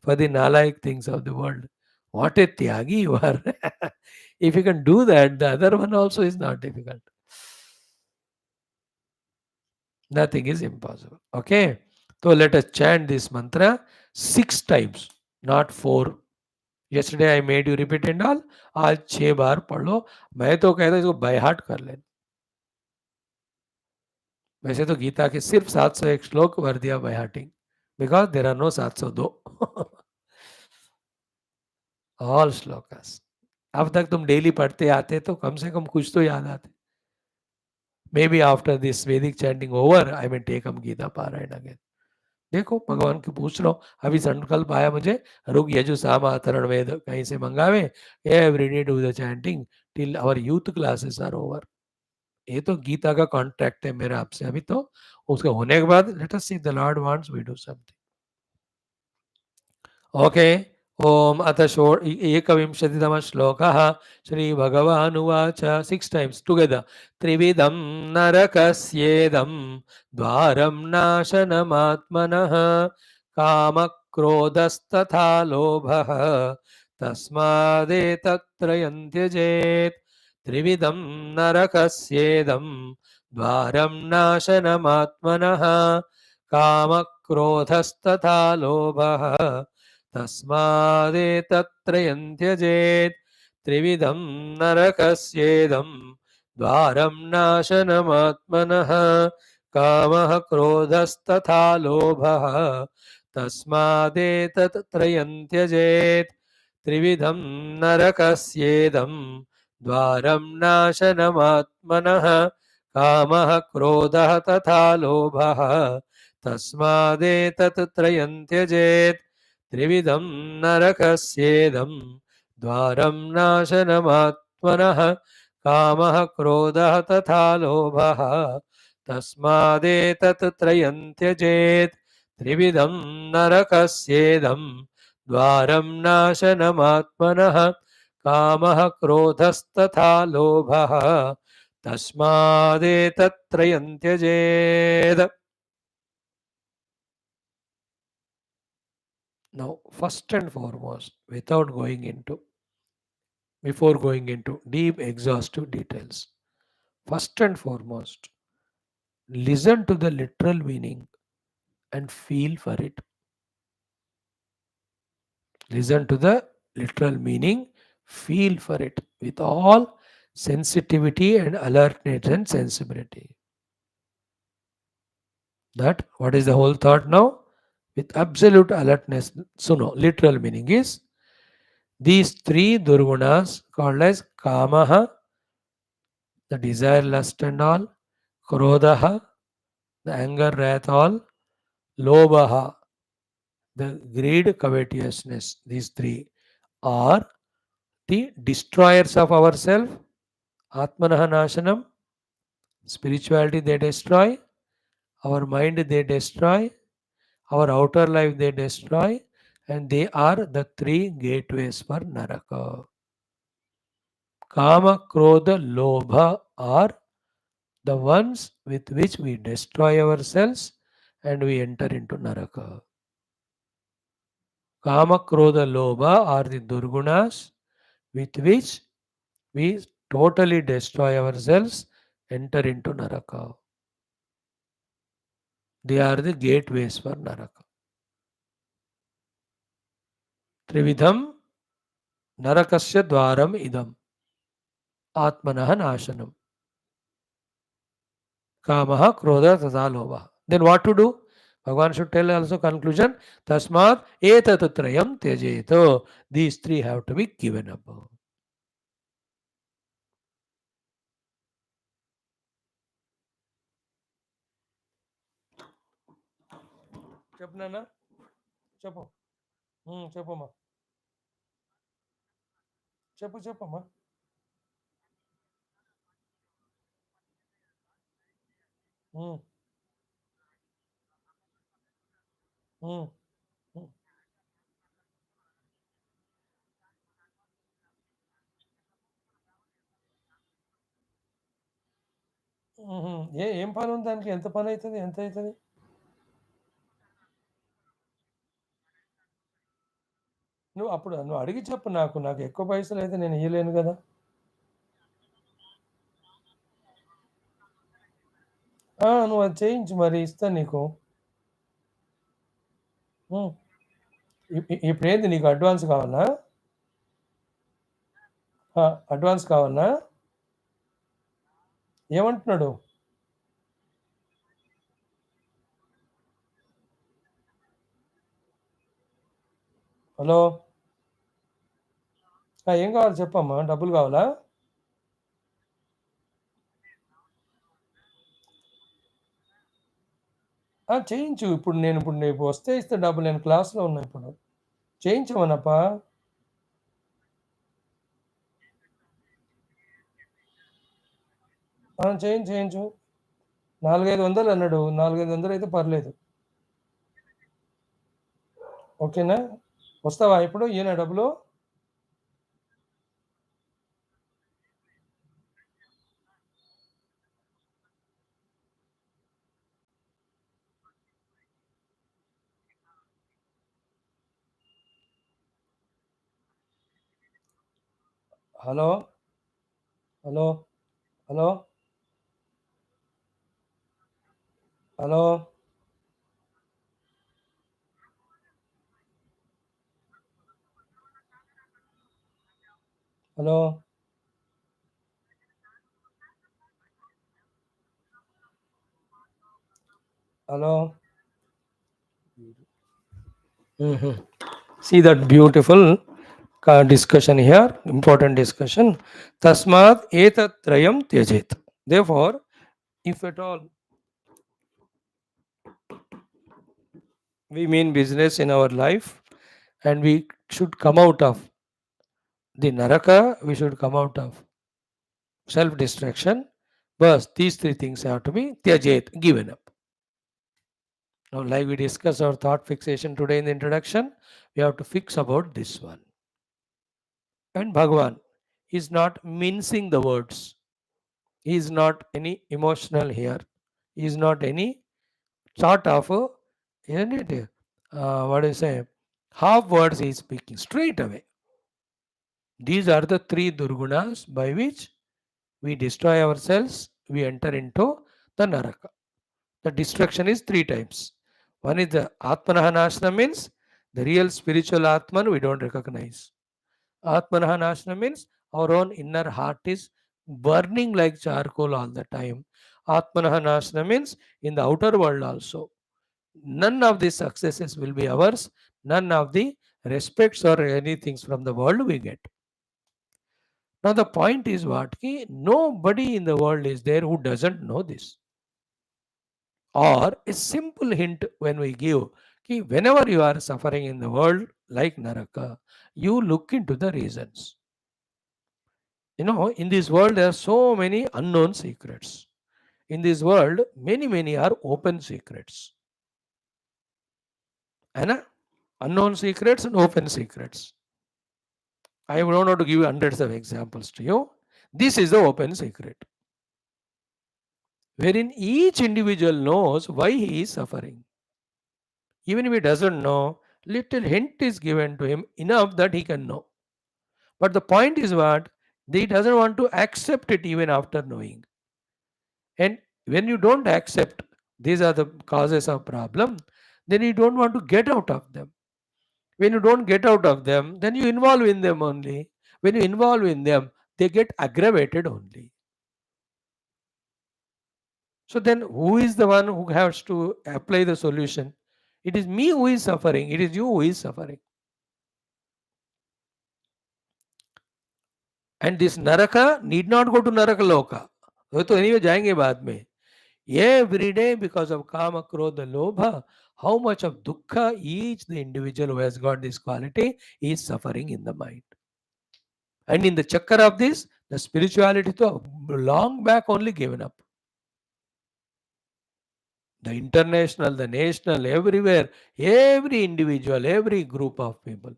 for the nalayak things of the world. What a tyagi you are. If you can do that, the other one also is not difficult. Nothing is impossible. Okay. So let us chant this mantra 6 times, not 4. Yesterday I made you repeat and all. आज 6 बार पढ़ लो. मैं तो कहता हूँ इसको by heart कर लेना. वैसे तो गीता के सिर्फ 701 श्लोक वर दिया by hearting, because there are no 702. All shlokas. अब तक तुम डेली पढ़ते आते तो कम से कम कुछ तो याद आते. Maybe after this Vedic chanting over I may take up Gita parayan again. देखो भगवान की पूछ लो. अभी संकल्प आया मुझे, रुक यजु साम अथर्वण वेद कहीं से मंगावे, every day do the chanting till our youth classes are over. ये तो गीता का कॉन्ट्रैक्ट है मेरा आपसे. अभी तो उसका होने के बाद let us see the lord wants we do something. Okay. ओम अथ एकविंशतितमः श्लोकः. श्रीभगवानुवाच 6 times together. त्रिविधं नरकस्येदं द्वारं नाशनमात्मनः कामक्रोधस्तथा लोभः तस्मादेतत्त्रयं त्यजेत्. त्रिविधं नरकस्येदं द्वारं नाशनमात्मनः कामक्रोधस्तथा लोभः तस्मादेतत्त्रयं त्यजेत्. त्रिविधं नरकस्येदं द्वारं नाशनमात्मनः कामः क्रोधस्तथा लोभः तस्मादेतत्त्रयं त्यजेत्. त्रिविधं नरकस्येदं द्वारं नाशनमात्मनः कामः क्रोधः तथा लोभः तस्मादेतत्त्रयं त्यजेत्. त्रिविधं नरकस्येदं द्वारं नाशनमात्मनः कामः क्रोधः तथा लोभः तस्मादेतत्त्रयं त्यजेत्. त्रिविधं नरकस्येदं द्वारं नाशनमात्मनः कामः क्रोधस्तथा लोभः तस्मादेतत्त्रयं त्यजेत्. Now, first and foremost, before going into deep exhaustive details, first and foremost, listen to the literal meaning and feel for it. Listen to the literal meaning, feel for it with all sensitivity and alertness and sensibility. That, what is the whole thought now? With absolute alertness. So, no, literal meaning is these 3 durgunas called as kamaha, the desire, lust and all, krodhaha, the anger, wrath, all, lobhaha, the greed, covetousness. These 3 are the destroyers of ourself. Atmanaha nashanam, spirituality they destroy, our mind they destroy, our outer life they destroy, and they are the 3 gateways for Naraka. Kama, Krodha, Lobha are the ones with which we destroy ourselves and we enter into Naraka. Kama, Krodha, Lobha are the Durgunas with which we totally destroy ourselves, enter into Naraka. They are the gateways for Naraka. Trividham Narakasya Dwaram Idam Atmanaha Nashanam Kamaha Krodha Tata Lobha. Then what to do? Bhagavan should tell also conclusion. Tasmat etatatrayam tyajeto. These 3 have to be given up. చెప్పు నాన్న, చెప్పు. చెప్పమ్మా, చెప్పమ్మా. ఉమ్, ఉమ్, ఉమ్, ఏం పని ఉంది దానికి? ఎంత పని అవుతుంది? ఎంత అవుతుంది? నువ్వు అడిగి చెప్పు. నాకు నాకు ఎక్కువ పైసలు అయితే నేను ఇయ్యలేను కదా. నువ్వు అది చేయించు, మరి ఇస్తా నీకు. ఉమ్, ఇప్పుడు ఏంది నీకు అడ్వాన్స్ కావాలా? అడ్వాన్స్ కావాలా? ఏమంటున్నాడు? హలో, ఏం కావాలి చెప్పమ్మా. డబ్బులు కావాలా? చేయించు. ఇప్పుడు నీకు వస్తే ఇస్తే డబ్బులు. నేను క్లాస్లో ఉన్నా ఇప్పుడు. చేయించమనప్పా. చేయించు. 4,500 అన్నాడు. 4,500 అయితే పర్లేదు. ఓకేనా? వస్తావా ఇప్పుడు? ఈయన డబ్బులు. Hello, hello, hello, hello, hello, hello. See that beautiful discussion here, important discussion. Tasmat etat trayam tyajet. Therefore, if at all we mean business in our life and we should come out of the naraka, we should come out of self distraction. But these three things have to be tyajet, given up. Now, like we discussed our thought fixation today in the introduction, we have to fix about this one. And Bhagavan is not mincing the words. He is not any emotional here. He is not any sort of, isn't it? What do you say? Half words he is speaking straight away. These are the three durgunas by which we destroy ourselves, we enter into the naraka. The destruction is three types. One is the Atmanahanashna, means the real spiritual Atman we don't recognize. Atmanahanashna means our own inner heart is burning like charcoal all the time. Atmanahanashna means in the outer world also. None of the successes will be ours. None of the respects or anything from the world we get. Now the point is what? Ki nobody in the world is there who doesn't know this. Or a simple hint when we give, ki whenever you are suffering in the world like Naraka, you look into the reasons. In this world there are so many unknown secrets. In this world, many are open secrets. Anna? Unknown secrets and open secrets. I don't want to give hundreds of examples to you. This is the open secret, wherein each individual knows why he is suffering. Even if he doesn't know, little hint is given to him enough that he can know. But the point is what? He doesn't want to accept it even after knowing. And when you don't accept these are the causes of problem, then you don't want to get out of them. When you don't get out of them, then you involve in them only. When you involve in them, they get aggravated only. So then who is the one who has to apply the solution? It is me who is suffering. It is you who is suffering. And this naraka need not go to naraka loka. वो तो anyway जाएंगे बाद में. Every day because of kama, krodha, lobha, how much of dukkha each the individual who has got this quality is suffering in the mind. And in the chakra of this, the spirituality to long back only given up. The international, the national, everywhere, every individual, every group of people,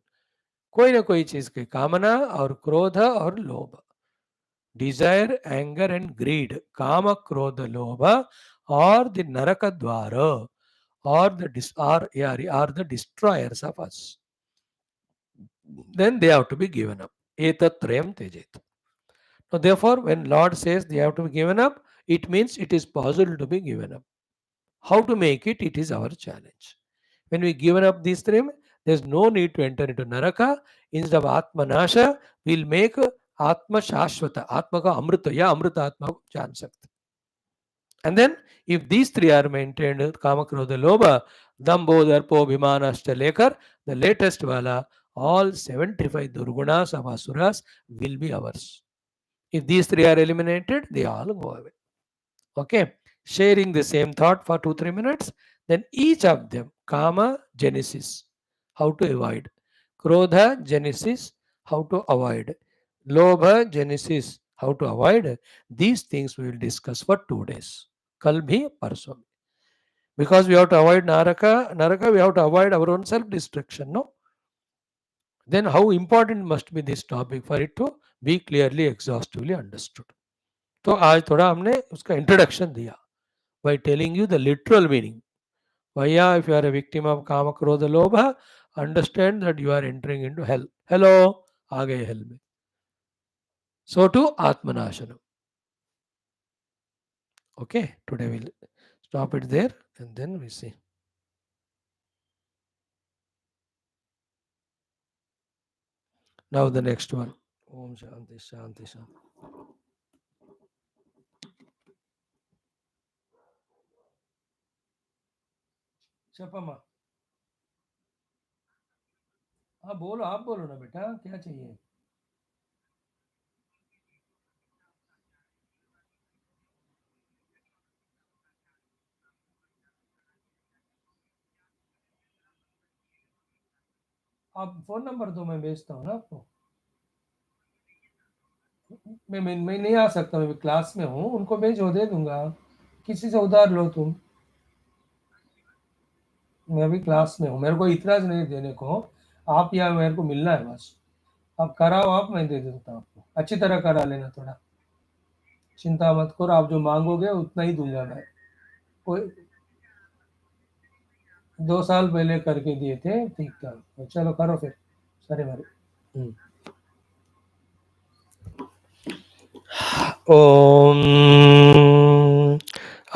कोई ना कोई चीज की कामना और क्रोध और लोभ, desire, anger and greed, kama, krodha, lobha, or the naraka dwara, or the are the destroyers of us. Then they have to be given up. Etatrayam tejet. Now, therefore, when Lord says they have to be given up, it means it is possible to be given up. How to make it? It is our challenge. When we given up these three, there is no need to enter into Naraka. Instead of Atma Nasha, we'll make Atma Shashvata. Atma ka Amrita. Ya Amrita Atma ko jaan sakte. And then, if these three are maintained, Kama, Krodha, Lobha, Dambo, Darpo, Bhimanashta, Lekar, the latest wala, all 75 Durgunas of Asuras will be ours. If these three are eliminated, they all go away. Okay, sharing the same thought for 2-3 minutes. Then each of them, Kama, Genesis, how to avoid. Krodha, Genesis, how to avoid. Lobha, Genesis, how to avoid. These things we will discuss for 2 days. Kal bhi, parso bhi. Because we have to avoid Naraka, we have to avoid our own self-destruction, no? Then how important must be this topic for it to be clearly, exhaustively understood. तो आज थोड़ा हमने उसका introduction दिया by telling you the literal meaning. Vaya, if you are a victim of Kama, Krodha, Lobha, understand that you are entering into hell. Hello, आ गए hell में. So to Atmanashanam. Okay, today we'll stop it there and then we see. Now the next one. Om Shanti Shanti Shanti. Chapama. हाँ बोलो, आप बोलो ना बेटा, क्या चाहिए? आप फोन नंबर दो, मैं भेजता हूँ ना आपको. मैं नहीं आ सकता, मैं क्लास में हूँ, उनको भेजो, दे दूंगा. किसी से उधार लो तुम. मैं अभी क्लास में हूँ, मेरे को इतराज नहीं देने को. आप या मेरे को मिलना है बस. आप कराओ, आप मैं दे देता हूँ आपको. अच्छी तरह करा लेना थोड़ा. चिंता मत करो, आप जो मांगोगे उतना ही दूंगा मैं. कोई 2 साल पहले करके दिए थे, ठीक था. तो चलो करो फिर. सरे मरे. ओम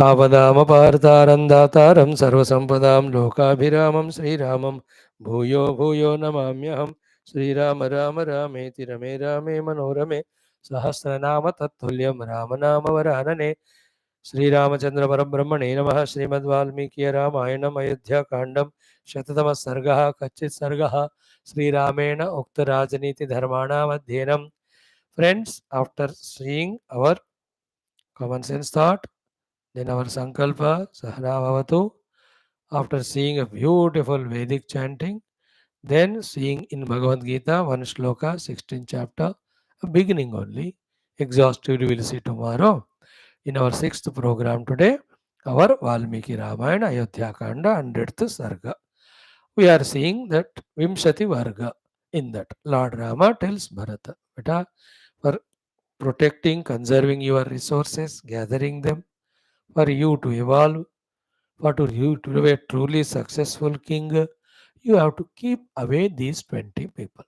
आपदामपारतारं दातारं सर्वसम्पदां लोकाभिरामं श्रीरामं भूयो भूयो नमाम्यहं. श्रीराम राम रामेति रमे रामे मनोरमे सहस्रनाम तत्तुल्यं रामनामवरानने. श्रीरामचंद्र परब्रह्मणे नमः. श्रीमद्वाल्मीकि रामायणम् अयोध्याकाण्डं शततमः सर्गः. कच्चित् सर्गः श्रीरामेण उक्तराजनीति धर्माणामध्ययनम्. Friends, after seeing our common sense thought, then our sankalpa, sahana bhavatu, after seeing a beautiful Vedic chanting, then seeing in Bhagavad Gita, one shloka, 16th chapter, a beginning only, exhaustively we'll see tomorrow. In our 6th program today, our Valmiki Ramayana, Ayodhya Kanda, 100th Sarga. We are seeing that Vimshati Varga. In that, Lord Rama tells Bharata, Beta, for protecting, conserving your resources, gathering them, for you to evolve, for to you to be a truly successful king, you have to keep away these 20 people.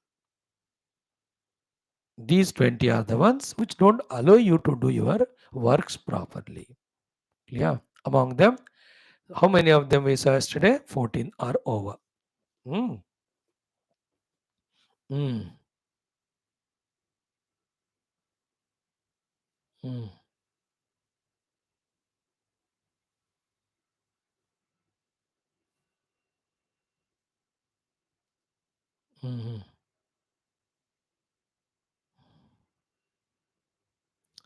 These 20 are the ones which don't allow you to do your works properly. Yeah. Among them, how many of them we saw yesterday? 14 are over. Mm. Mm. Mm. Mm.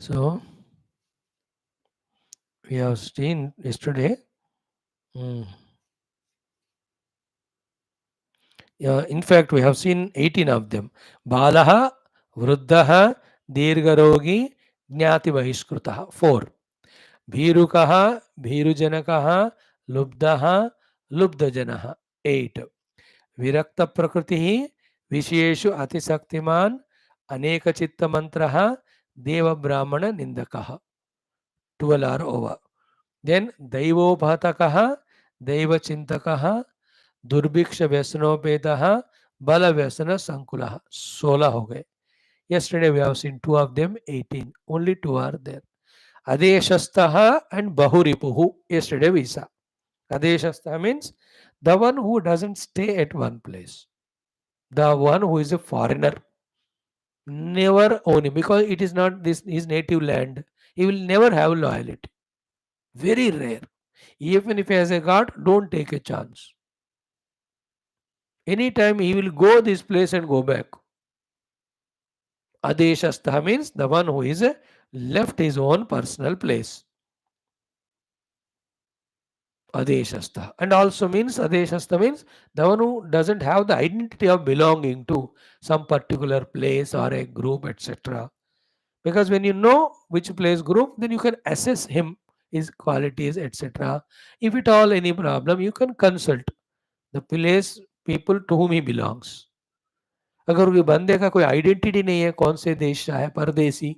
So we have seen yesterday. Mm. In fact, we have seen 18 of them. Balaha, Vruddhaha, Dirgarogi, Jnati Bahishkrutaha. 4. Bhirukaha, Bhirujanakaha, Lubdaha, Lubdajanaha. 8. Virakta Prakritihi, Visheshu Atisaktiman, Aneka Chitta Mantraha, Deva Brahmana Nindakaha. 12 are over. Then Daivobhatakaha, Daiva Chintakaha, दुर्भिक्ष व्यसनोपेतः बल व्यसन संकुलः 16 हो गए. Yesterday we have seen 2 of them, 18. Only 2 are there. Adeshastha and Bahuripuhu. Yesterday we saw. Adeshastha means the one who doesn't stay at one place. The one who is a foreigner. Never own him because it is not this his native land. He will never have loyalty. Very rare. Even if he has a god, don't take a chance. Anytime he will go this place and go back. Adeshastha means the one who is left his own personal place. Adeshastha. And also means Adeshastha means the one who doesn't have the identity of belonging to some particular place or a group, etc. Because when you know which place group, then you can assess him, his qualities, etc. If at all any problem, you can consult the place, people to whom he belongs. अगर कोई बंदे का कोई identity नहीं है कौन से देश का है परदेसी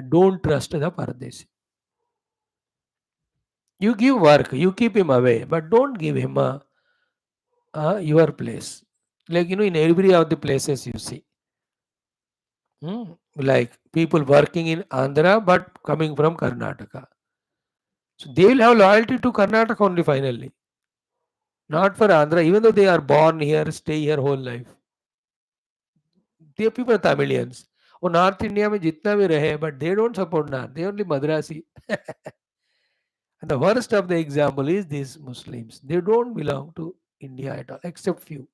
don't trust the Paradesi. You give work, you keep him away, but don't give him your place. Like, in every of the places you see. Like people working in Andhra but coming from Karnataka. So they will have loyalty to Karnataka only finally. Not for Andhra, even though they are born here, stay here whole life. They people are Tamilians. और north India में जितना भी रहे but they don't support north they only Madrasi. And the worst of the example is these Muslims. They don't belong to India at all, except few.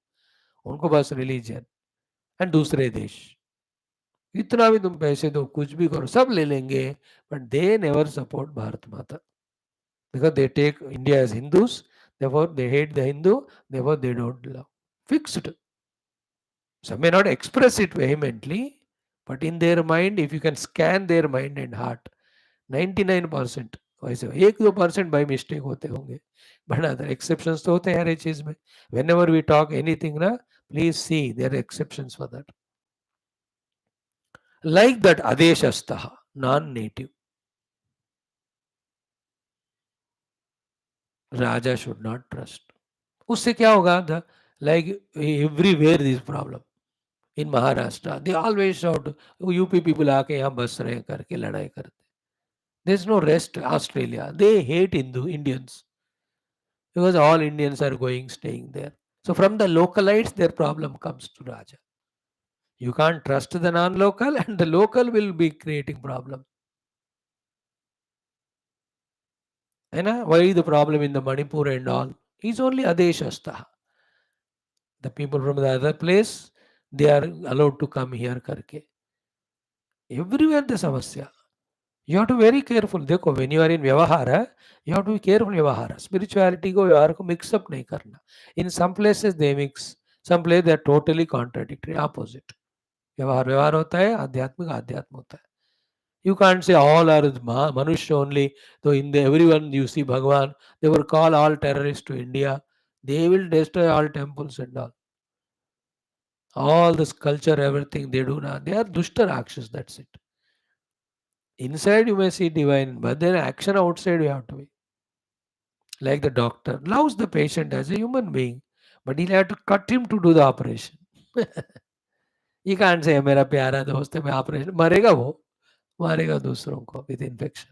उनको बस religion and दूसरे देश. इतना भी तुम पैसे दो कुछ भी करो सब ले लेंगे but they never support Bharat Mata because they take India as Hindus, therefore they hate the Hindu, therefore they don't love. Fixed. Some may not express it vehemently, but in their mind, if you can scan their mind and heart, 99% वैसे 1-2% by mistake होते होंगे but other exceptions तो होते हैं हर एक चीज में. Whenever we talk anything ना please see there exceptions for that. Like that आदेशस्थः non native raja should not trust. उससे क्या होगा the like everywhere this problem in Maharashtra they always shot UP people आके यहाँ बस रहे करके लड़ाई करते. There's no rest. Australia, they hate Indians because all Indians are staying there. So from the localites, their problem comes to Raja. You can't trust the non-local, and the local will be creating problem. Why is the problem in the Manipur and all? He's only Adeshastha. The people from the other place, they are allowed to come here करके. Everywhere the समस्या. You have to be very careful. देखो when you are in व्यवहार, you have to be careful व्यवहार. Spirituality को व्यवहार को mix up नहीं करना. In some places they mix, some places they are totally contradictory, opposite. व्यवहार होता है, आध्यात्मिक आध्यात्म होता है. You can't say all are मनुष्य only. So in the everyone you see Bhagwan, they will call all terrorists to India. They will destroy all temples and all. All this culture, everything they do now, they are dushta rakshas, that's it. Inside you may see divine, but then action outside you have to be. Like the doctor loves the patient as a human being, but he'll have to cut him to do the operation. You can't say, मेरा प्यारा दोस्त है मैं operation मरेगा वो मारेगा दूसरों को with infection.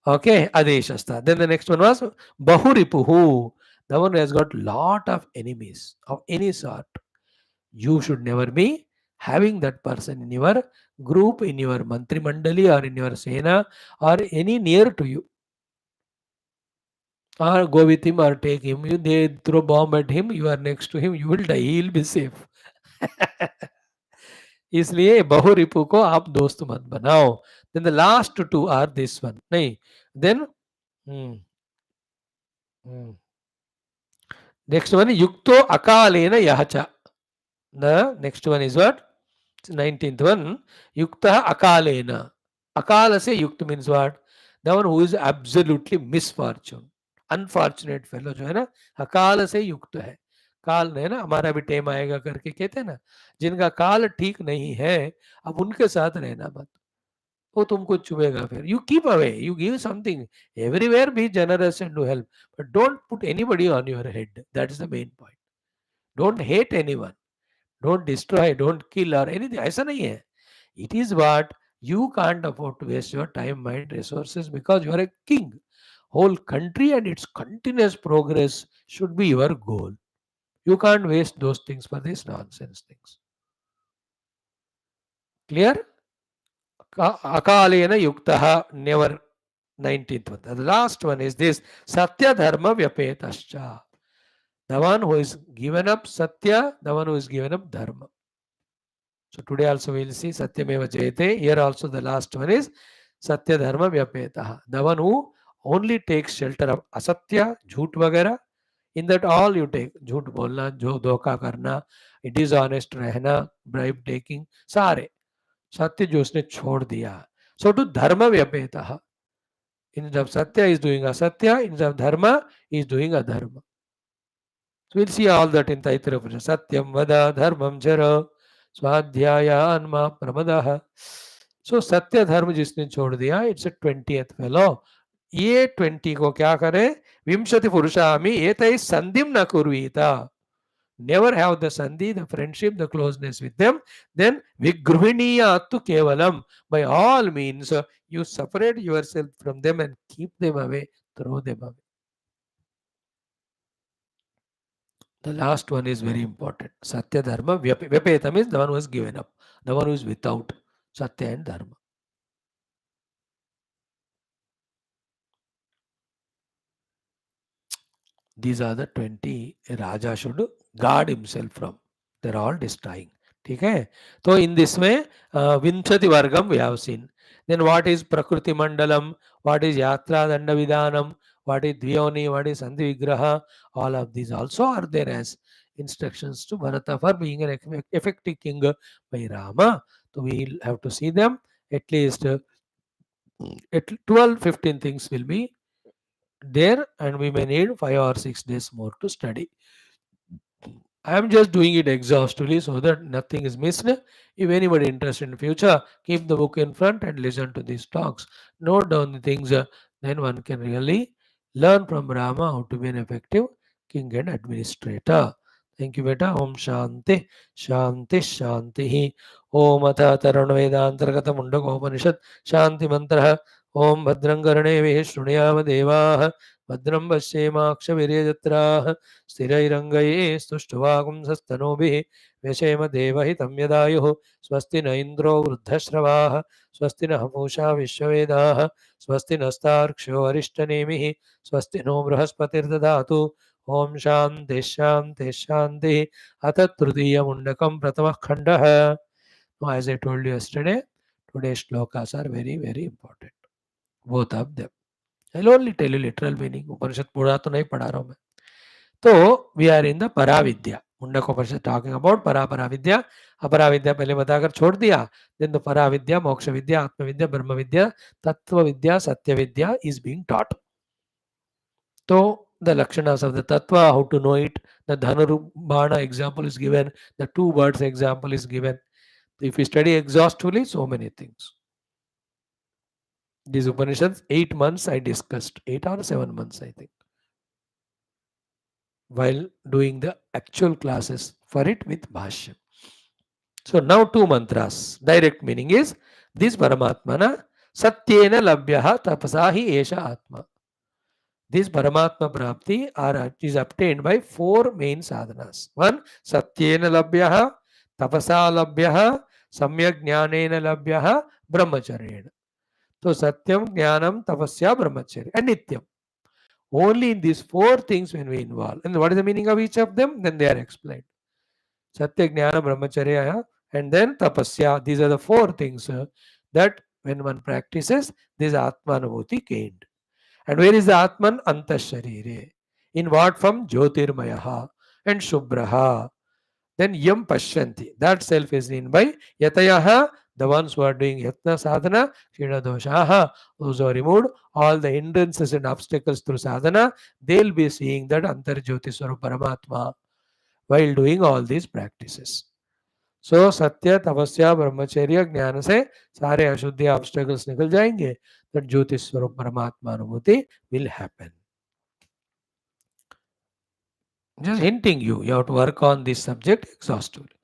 Okay, Adeshastha. Then the next one was Bahuripuhu, the one who has got lot of enemies of any sort. You should never be having that person in your group, in your mantri mandali or in your sena or any near to you. Or go with him or take him. They throw bomb at him, you are next to him, you will die, he will be safe. इसलिए बहुरिपु को आप दोस्त मत बनाओ. Then the last two are this one. नहीं. Then next one yukto akalena yahacha. The next one is what? 19th one. Yukta akalena. Akala se yukt means what? The one who is absolutely misfortune. Unfortunate fellow जो है ना, अकाल से युक्त है. काल है ना, हमारा भी टेम आएगा करके कहते हैं ना, जिनका काल ठीक नहीं है, अब उनके साथ रहना मत, वो तुमको चुभेगा फिर. You keep away, you give something, everywhere B generous and do help, but don't put anybody on your head. That is the main point. Don't hate anyone, don't destroy, don't kill और anything. ऐसा नहीं है. It is what you can't afford to waste your time, mind, resources because you are a king. Whole country and its continuous progress should be your goal. You can't waste those things for these nonsense things. Clear? Akalena yuktaha, never. 19th one. The last one is this: Satya Dharma Vyapetascha. The one who is given up Satya, the one who is given up Dharma. So today also we will see Satyameva Jayate. Here also the last one is Satya Dharma Vyapetaha. The one who only takes shelter of Asatya, Jhoot Vagara. In that all you take. Jhoot bolna, jo dhoka karna, dishonest रहना, bribe taking, सारे. सत्य जो उसने छोड़ दिया. So to Dharma Vyapetaha. Instead of Satya is doing Asatya, instead of Dharma is doing Adharma. So we'll see all that in Taittiriya Upanishad. Satyam vada dharmam chara स्वाध्यायान्मा प्रमदः. सो सत्य धर्म जिसने छोड़ दिया, इट्स 20th फेलो. ये 20 को क्या करे? विंशति पुरुषामि एतैः संधिं न कुर्वीत. Never have the sandhi, the friendship, the closeness with them. Then vigruhiniyattu kevalam. By all means, you separate yourself from them and keep them away, throw them away. The last one is very important. Satya Dharma Vyapeta means the one who has given up, the one who is without Satya and Dharma. These are the 20 a Raja should guard himself from. They're all destroying. ठीक है. तो in this way, Vinchati Vargam we have seen. Then what is Prakriti Mandalam? What is Yatra Danda Vidanam? What is Dvyoni? What is Sandhi Vigraha? All of these also are there as instructions to Bharata for being an effective king by Rama. So we have to see them. At least 12-15 things will be there, and we may need 5 or 6 days more to study. I am just doing it exhaustively so that nothing is missed. If anybody interested in future, keep the book in front and listen to these talks. Note down the things, then one can really learn from Rama how to be an effective king and administrator. Thank you, beta. Om Shanti, Shanti, Shanti. Om Atha Tarana Vedantargata Mundaka Upanishad Shanti Mantra. Om Bhadrangarane Vishnunyama Devaha Bhadram Vashyemakshaviryajatraha स्थिरैरङ्गैः स्तुष्ट्वागुंसस्तनूभिः व्यशेम देवहितं यदायुः स्वस्ति न इन्द्रो वृद्धश्रवाः स्वस्ति नः पूषा विश्ववेदाः स्वस्ति नस्तार्क्ष्यो अरिष्टनेमिः स्वस्ति no बृहस्पतिर्दधातु ॐ शान्तिः शान्तिः शान्तिः. अथ तृतीयमुण्डकं प्रथमः खण्डः. As I told you yesterday, today's shlokas are very, very important. Both of them. I'll only tell you literal meaning. उपनिषद पूरा तो नहीं पढ़ा रहा हूँ मैं. तो we are in the paravidya. Mundakopanishad talking about paravidya. अपराविद्या पहले बताकर छोड़ दिया. देन द पराविद्या, मोक्ष विद्या, आत्मविद्या, ब्रह्म विद्या, tattva vidya, satya vidya is being taught. तो the lakshanas of the tattva, how to know it. The dhanurbana example is given, the two birds example is given. If you study exhaustively, so many things. These Upanishads, 8 months I discussed, 8 or 7 months I think, while doing the actual classes for it with Bhashya. So now 2 mantras. Direct meaning is, this Paramatmana Satyena Labhyaha Tapasahi Esha Atma. This Paramatma Prapti is obtained by 4 main sadhanas. 1. Satyena Labhyaha, Tapasa Labhyaha, Samyak Jnanena Labhyaha, Brahmacharyena. So Satyam, Jnanam, Tapasya, Brahmacharya and Nityam. Only in these 4 things when we involve. And what is the meaning of each of them? Then they are explained. Satya, Jnana, Brahmacharya and then Tapasya. These are the 4 things that when one practices, this Atmanubhuti gained. And where is the Atman? Antasharire. In what form? Jyotirmayaha and Shubhraha. Then yam pashyanti, that self is seen by yatayaha, the ones who are doing yatna sadhana, kshina doshaha, those who are removed all the hindrances and obstacles through sadhana, they'll be seeing that Antarjyoti Swarup Paramatma while doing all these practices. सो सत्य तपस्या ब्रह्मचर्य ज्ञान से सारे अशुद्धि obstacles निकल जाएंगे. That ज्योति स्वरूप परमात्मा अनुभूति will happen. Just hinting you have to work on this subject exhaustively.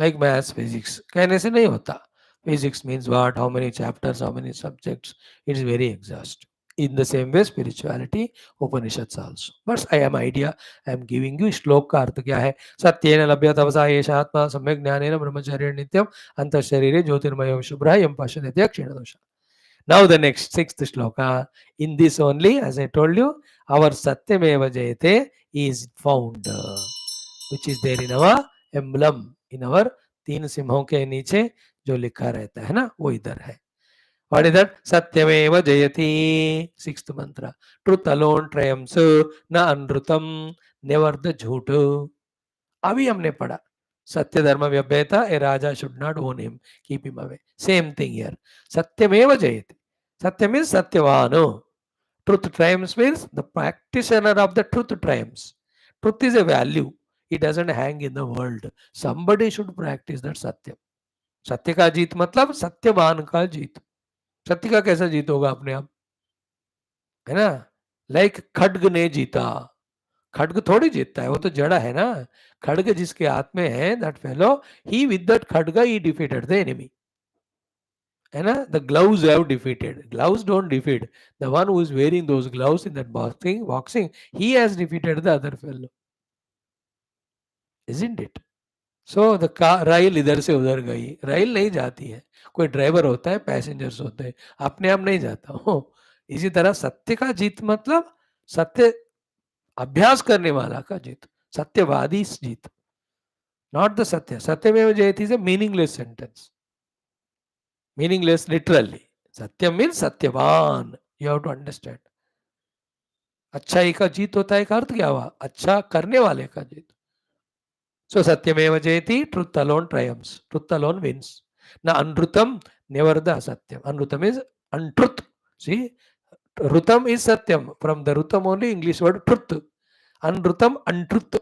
Like maths physics कहने से नहीं होता. Physics means what, how many chapters, how many subjects, it is very exhaustive. In the same way, spirituality, Upanishads also. But I am idea, I am giving you श्लोक का अर्थ क्या है. सत्येन लभ्य तपसा एष आत्मा सम्यक् ज्ञानेन ब्रह्मचर्येण नित्यम् अन्तः शरीरे ज्योतिर्मयो शुभ्रः यं पश्यति क्षीणदोषः. Now the next sixth shloka. In this only, as I told you, our Satyameva Jayate is found, which is there in our emblem, in our तीन सिंहों के नीचे जो लिखा रहता है ना, वो इधर है. What is that? Satyameva Jayati. Sixth mantra. Truth alone triumphs. Na anrutam. Never the jhoot. अभी हमने पढ़ा सत्य धर्म व्यभ्यता, a raja should not own him, keep him away. Same thing here. Satyameva Jayati. Satya means Satyavano. Truth triumphs means the practitioner of the truth triumphs. Truth is a value. It doesn't hang in the world. Somebody should practice that Satyam. सत्य का जीत मतलब सत्यवान का जीत. सत्य का कैसा जीत होगा अपने आप, है ना. लाइक खड्ग ने जीता. खड्ग थोड़ी जीतता है, वो तो जड़ा है ना. खड्ग जिसके हाथ में है, that fellow, he with that Khadga he defeated the enemy, है ना. The gloves have defeated. Gloves don't defeat. The one who is wearing those gloves in that boxing, he has defeated the other fellow, isn't it. So the राइल इधर से उधर गई. राइल नहीं जाती है, कोई ड्राइवर होता है, पैसेंजर्स होते हैं, अपने आप नहीं जाता हो. इसी तरह सत्य का जीत मतलब सत्य अभ्यास करने वाला का जीत, सत्यवादी जीत, not the satya. Satyameva Jayate is a meaningless sentence. Meaningless literally. Satya means Satyavan. You have to understand. अच्छाई का जीत होता है, का अर्थ क्या हुआ, अच्छा करने वाले का जीत. So Satyameva Jayati, truth alone triumphs. Truth alone wins. Na Anrutam, never the Satyam. Anrutam is untruth. See, Rutam is Satyam. From the Rutam only English word truth. Anrutam, untruth.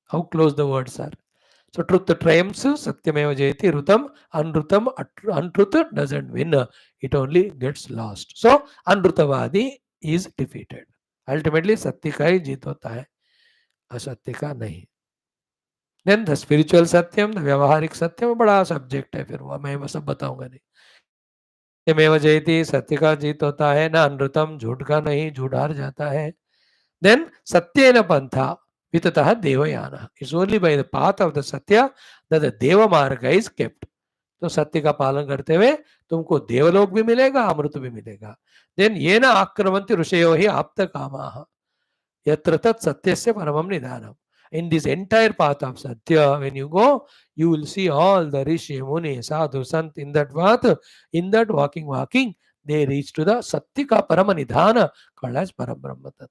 How close the words are. So truth triumphs, Satyameva Jayati, Rutam, Anrutam, untruth doesn't win. It only gets lost. So Anrutavadi is defeated. Ultimately Satya का ही जीत होता है, असत्य का नहीं. Then the spiritual सत्यम, the व्यवहारिक सत्यम बड़ा सब्जेक्ट है, फिर वो मैं सब बताऊंगा नहीं. सत्यमेव जयति, सत्य का जीत होता है. ना अनृतम, झूठ का नहीं, झूठ हार जाता है. देन सत्येन पंथा विततः देवयान. It's only by the path of the satya that the deva marga is kept. तो सत्य का पालन करते हुए तुमको देवलोक भी मिलेगा, अमृत भी मिलेगा. देन ये न आक्रमन्ति ऋषयो हि आप्त कामाः यत्र तत् सत्यस्य परमं निधानम्. In this entire path of Satya, when you go, you will see all the Rishi, Muni, Sadhu, Sant in that path. In that walking, they reach to the Satyika Paramanidhana called as Parabrahma Tattva.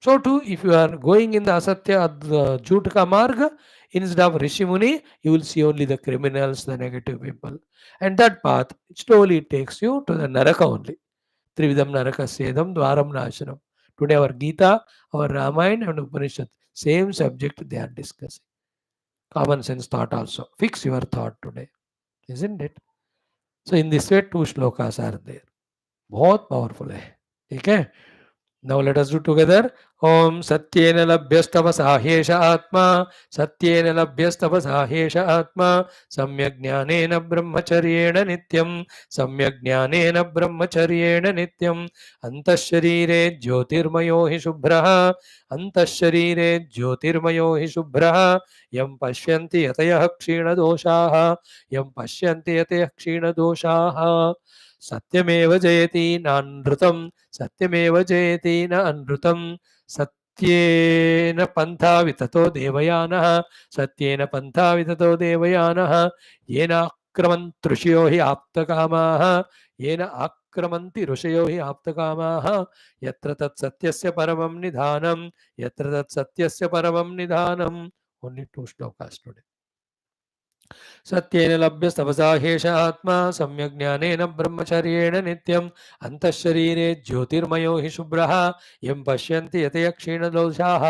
So too, if you are going in the Asatya, the Jhutka Marga, instead of Rishi Muni, you will see only the criminals, the negative people. And that path slowly takes you to the Naraka only. Trividam Naraka Sedam Dwaram Nashanam. Today our Geetha, our Ramayana and Upanishad, same subject they are discussing. Common sense thought also. Fix your thought today, isn't it? So in this way, 2 shlokas are there. बहुत powerful है, ठीक है. Now let us do together. Om Satyena Labhyastapasa Hesha Atma. Satyena Labhyastapasa Hesha Atma. Samyak Jnanena Brahmacharyena Nityam. Samyak Jnanena Brahmacharyena Nityam. Antasharire Jyotirmayo hi Shubhraha. Antasharire Jyotirmayo hi Shubhraha. Yam Pashyanti Yatayah Kshina Doshaha. Yam Pashyanti Yatayah Kshina Doshaha. सत्यमेव जयति नानृतं. सत्यमेव जयति न अनृतं. सत्येन पंथा विततो देवयानः. सत्येन पंथा विततो देवयानः. येन आक्रमन्ति ऋषयो हि आप्तकामाः. येन आक्रमन्ति ऋषयो हि आप्तकामाः. यत्र तत् सत्यस्य परमं निधानं. यत्र तत् सत्यस्य परमं निधानं. Only 2 shlokas today. सत्येन लभ्यस्तपसा ह्येष आत्मा सम्यक् ज्ञानेन ब्रह्मचर्येण नित्यम् अन्तःशरीरे ज्योतिर्मयो हि शुभ्रः यं पश्यन्ति यतयः क्षीणदोषाः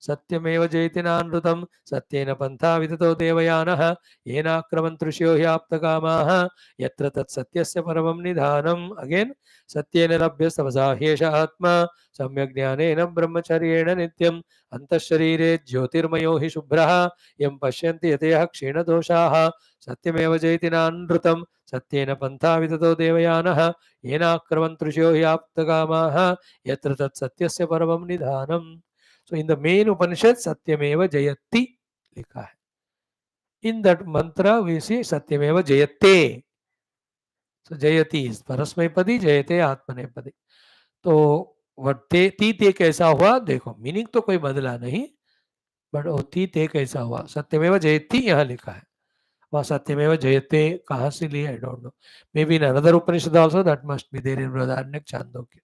सत्यमेव जयति नानृतं सत्येन पन्था विततो देवयानः येनाक्रमन् ऋषयो ह्याप्तकामाः यत्र तत्सत्यस्य परमं निधानम् अगेन सत्येन लभ्यस्तपसा ह्येष आत्मा सम्यक् ज्ञानेन ब्रह्मचर्येण नित्यम् अन्तःशरीरे ज्योतिर्मयो हि शुभ्रः यं पश्यन्ति यतयः क्षीणदोषाः सत्यमेव जयति नानृतं सत्येन पन्था विततो देवयानः येनाक्रमन् ऋषयो हि आप्तकामाः यत्र तत्सत्यस्य परमं निधानम्. So in the main Upanishad, Satyameva Jayati लिखा है. In that mantra we see Satyameva Jayate. So Jayati is परस्मैपदी, जयते आत्मनेपदी. तो वटे तीत कैसा हुआ देखो, मीनिंग तो कोई बदला नहीं, बट वो तीत कैसा हुआ, सत्यमेव जयति यहाँ लिखा है. वह सत्यमेव जयते कहाँ से लिए I don't know. May be in another Upanishad also that must be there in Brihadaranyaka Chandogya.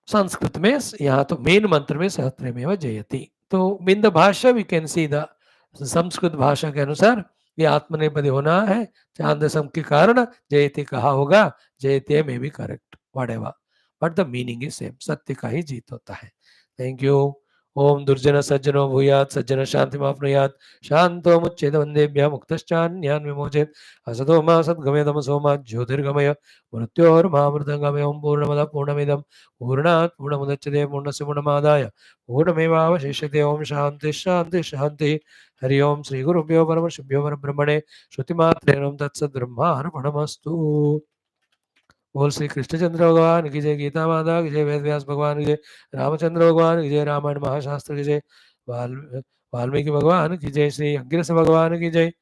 Sanskrit में यहाँ तो मेन मंत्र में सत्यमेव जयति. तो इन द भाषा we can see the Sanskrit भाषा के अनुसार ये आत्मनेपदी होना है. छांदसम के कारण जयति कहा होगा, जयते में भी correct what ever, but the meaning is same. सत्य का ही जीत होता है. Thank you. ओम दुर्जन सज्जनो भूयात् सज्जन शांतिमाप्नुयात् शांतो मुच्चेत वंदेभ्यः मुक्तश्चान्यान् विमोचेत् असतो मा सद्गमय तमसो मा ज्योतिर्गमय मृत्योर्मामृतंगमय. ओम पूर्णमदः पूर्णमिदं पूर्णात् पूर्णमुदच्यते पूर्णस्य पूर्णमादाय पूर्णमेवावशिष्यते. ओम शांति शांति शांति. हरि ओम. श्री गुरुभ्यो परमशिभ्यो परब्रह्मणे श्रुतिमात्रेण तत्सद्ब्रह्मार्पणमस्तु. बोल श्री कृष्णचंद्र भगवान की जय, गीता माता की जय, वेद व्यास भगवान की जय, रामचंद्र भगवान की जय, रामायण महाशास्त्र की जय, वाल्मीकि भगवान की जय, श्री अग्रस भगवान की जय,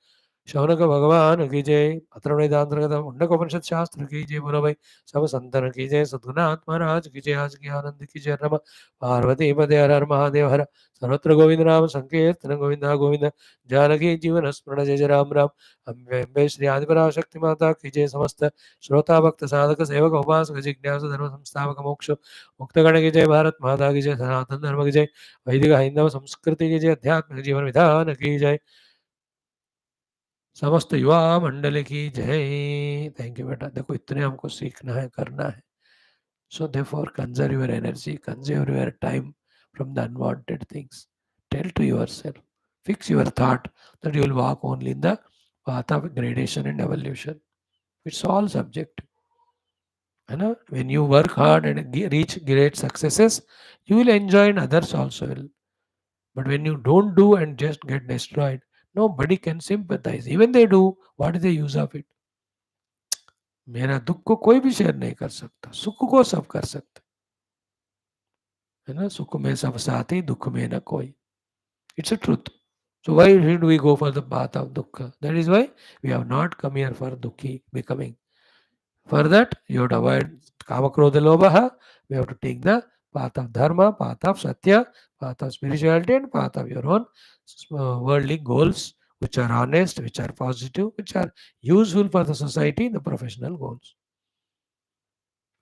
शौनक भगवान की जय, अथर्ववेदांतर्गत मुंडकोपनिषद शास्त्र की जय. बोलो भाई सब संतन की जय, सद्गुरुनाथ महाराज की जय, आज की आनंद की जय. रमा पार्वती पदे हर हर महादेव हर. सर्वत्र गोविंद नाम संकीर्तन गोविंदा गोविंद. जानकी जीवन स्मरण जय जय राम राम. अम्बे अम्बे श्री आदिपराशक्ति माता की जय. समस्त श्रोता भक्त साधक सेवक उपासक जिज्ञासु धर्म संस्थापक मोक्ष मुक्तगण की जय. भारत माता की जय. सनातन धर्म की जय. वैदिक हिंदव संस्कृति की जय. अध्यात्मिक जीवन विधान की जय. समस्त युवा मंडल की जय. थैंक यू बेटा. देखो इतने हमको सीखना है, करना है. So therefore conserve your energy, conserve your time from the unwanted things. Tell to yourself, fix your thought that you will walk only in the path of gradation and evolution. It's all subjective. है ना. when you work hard and reach great successes, you will enjoy and others also will. But when you don't do and just get destroyed, nobody can sympathize. Even they do, what is the use of it? मेरा दुख को कोई भी share नहीं कर सकता, सुख को सब कर सकते है ना. सुख में सब साथी, दुख में न कोई. It's a truth. So why should we go for the path of dukkha? That is why we have not come here for dukhi becoming. For that, you have to avoid kama krodha lobha. We have to take the path of dharma, path of satya, path of spirituality, and path of your own worldly goals, which are honest, which are positive, which are useful for the society, the professional goals.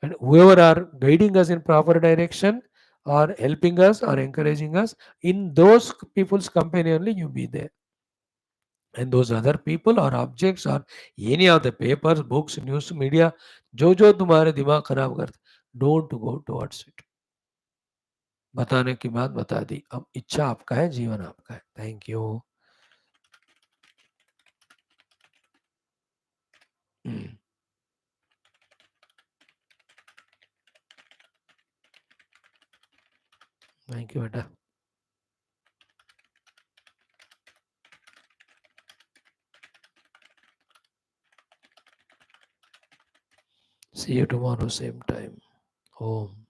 And whoever are guiding us in proper direction or helping us or encouraging us, in those people's company only you be there. And those other people or objects or any of the papers, books, news, media, जो तुम्हारे दिमाग खराब करते, don't go towards it. बताने की बात बता दी. अब इच्छा आपका है, जीवन आपका है. Thank you. थैंक यू बेटा. See you tomorrow same time. Om.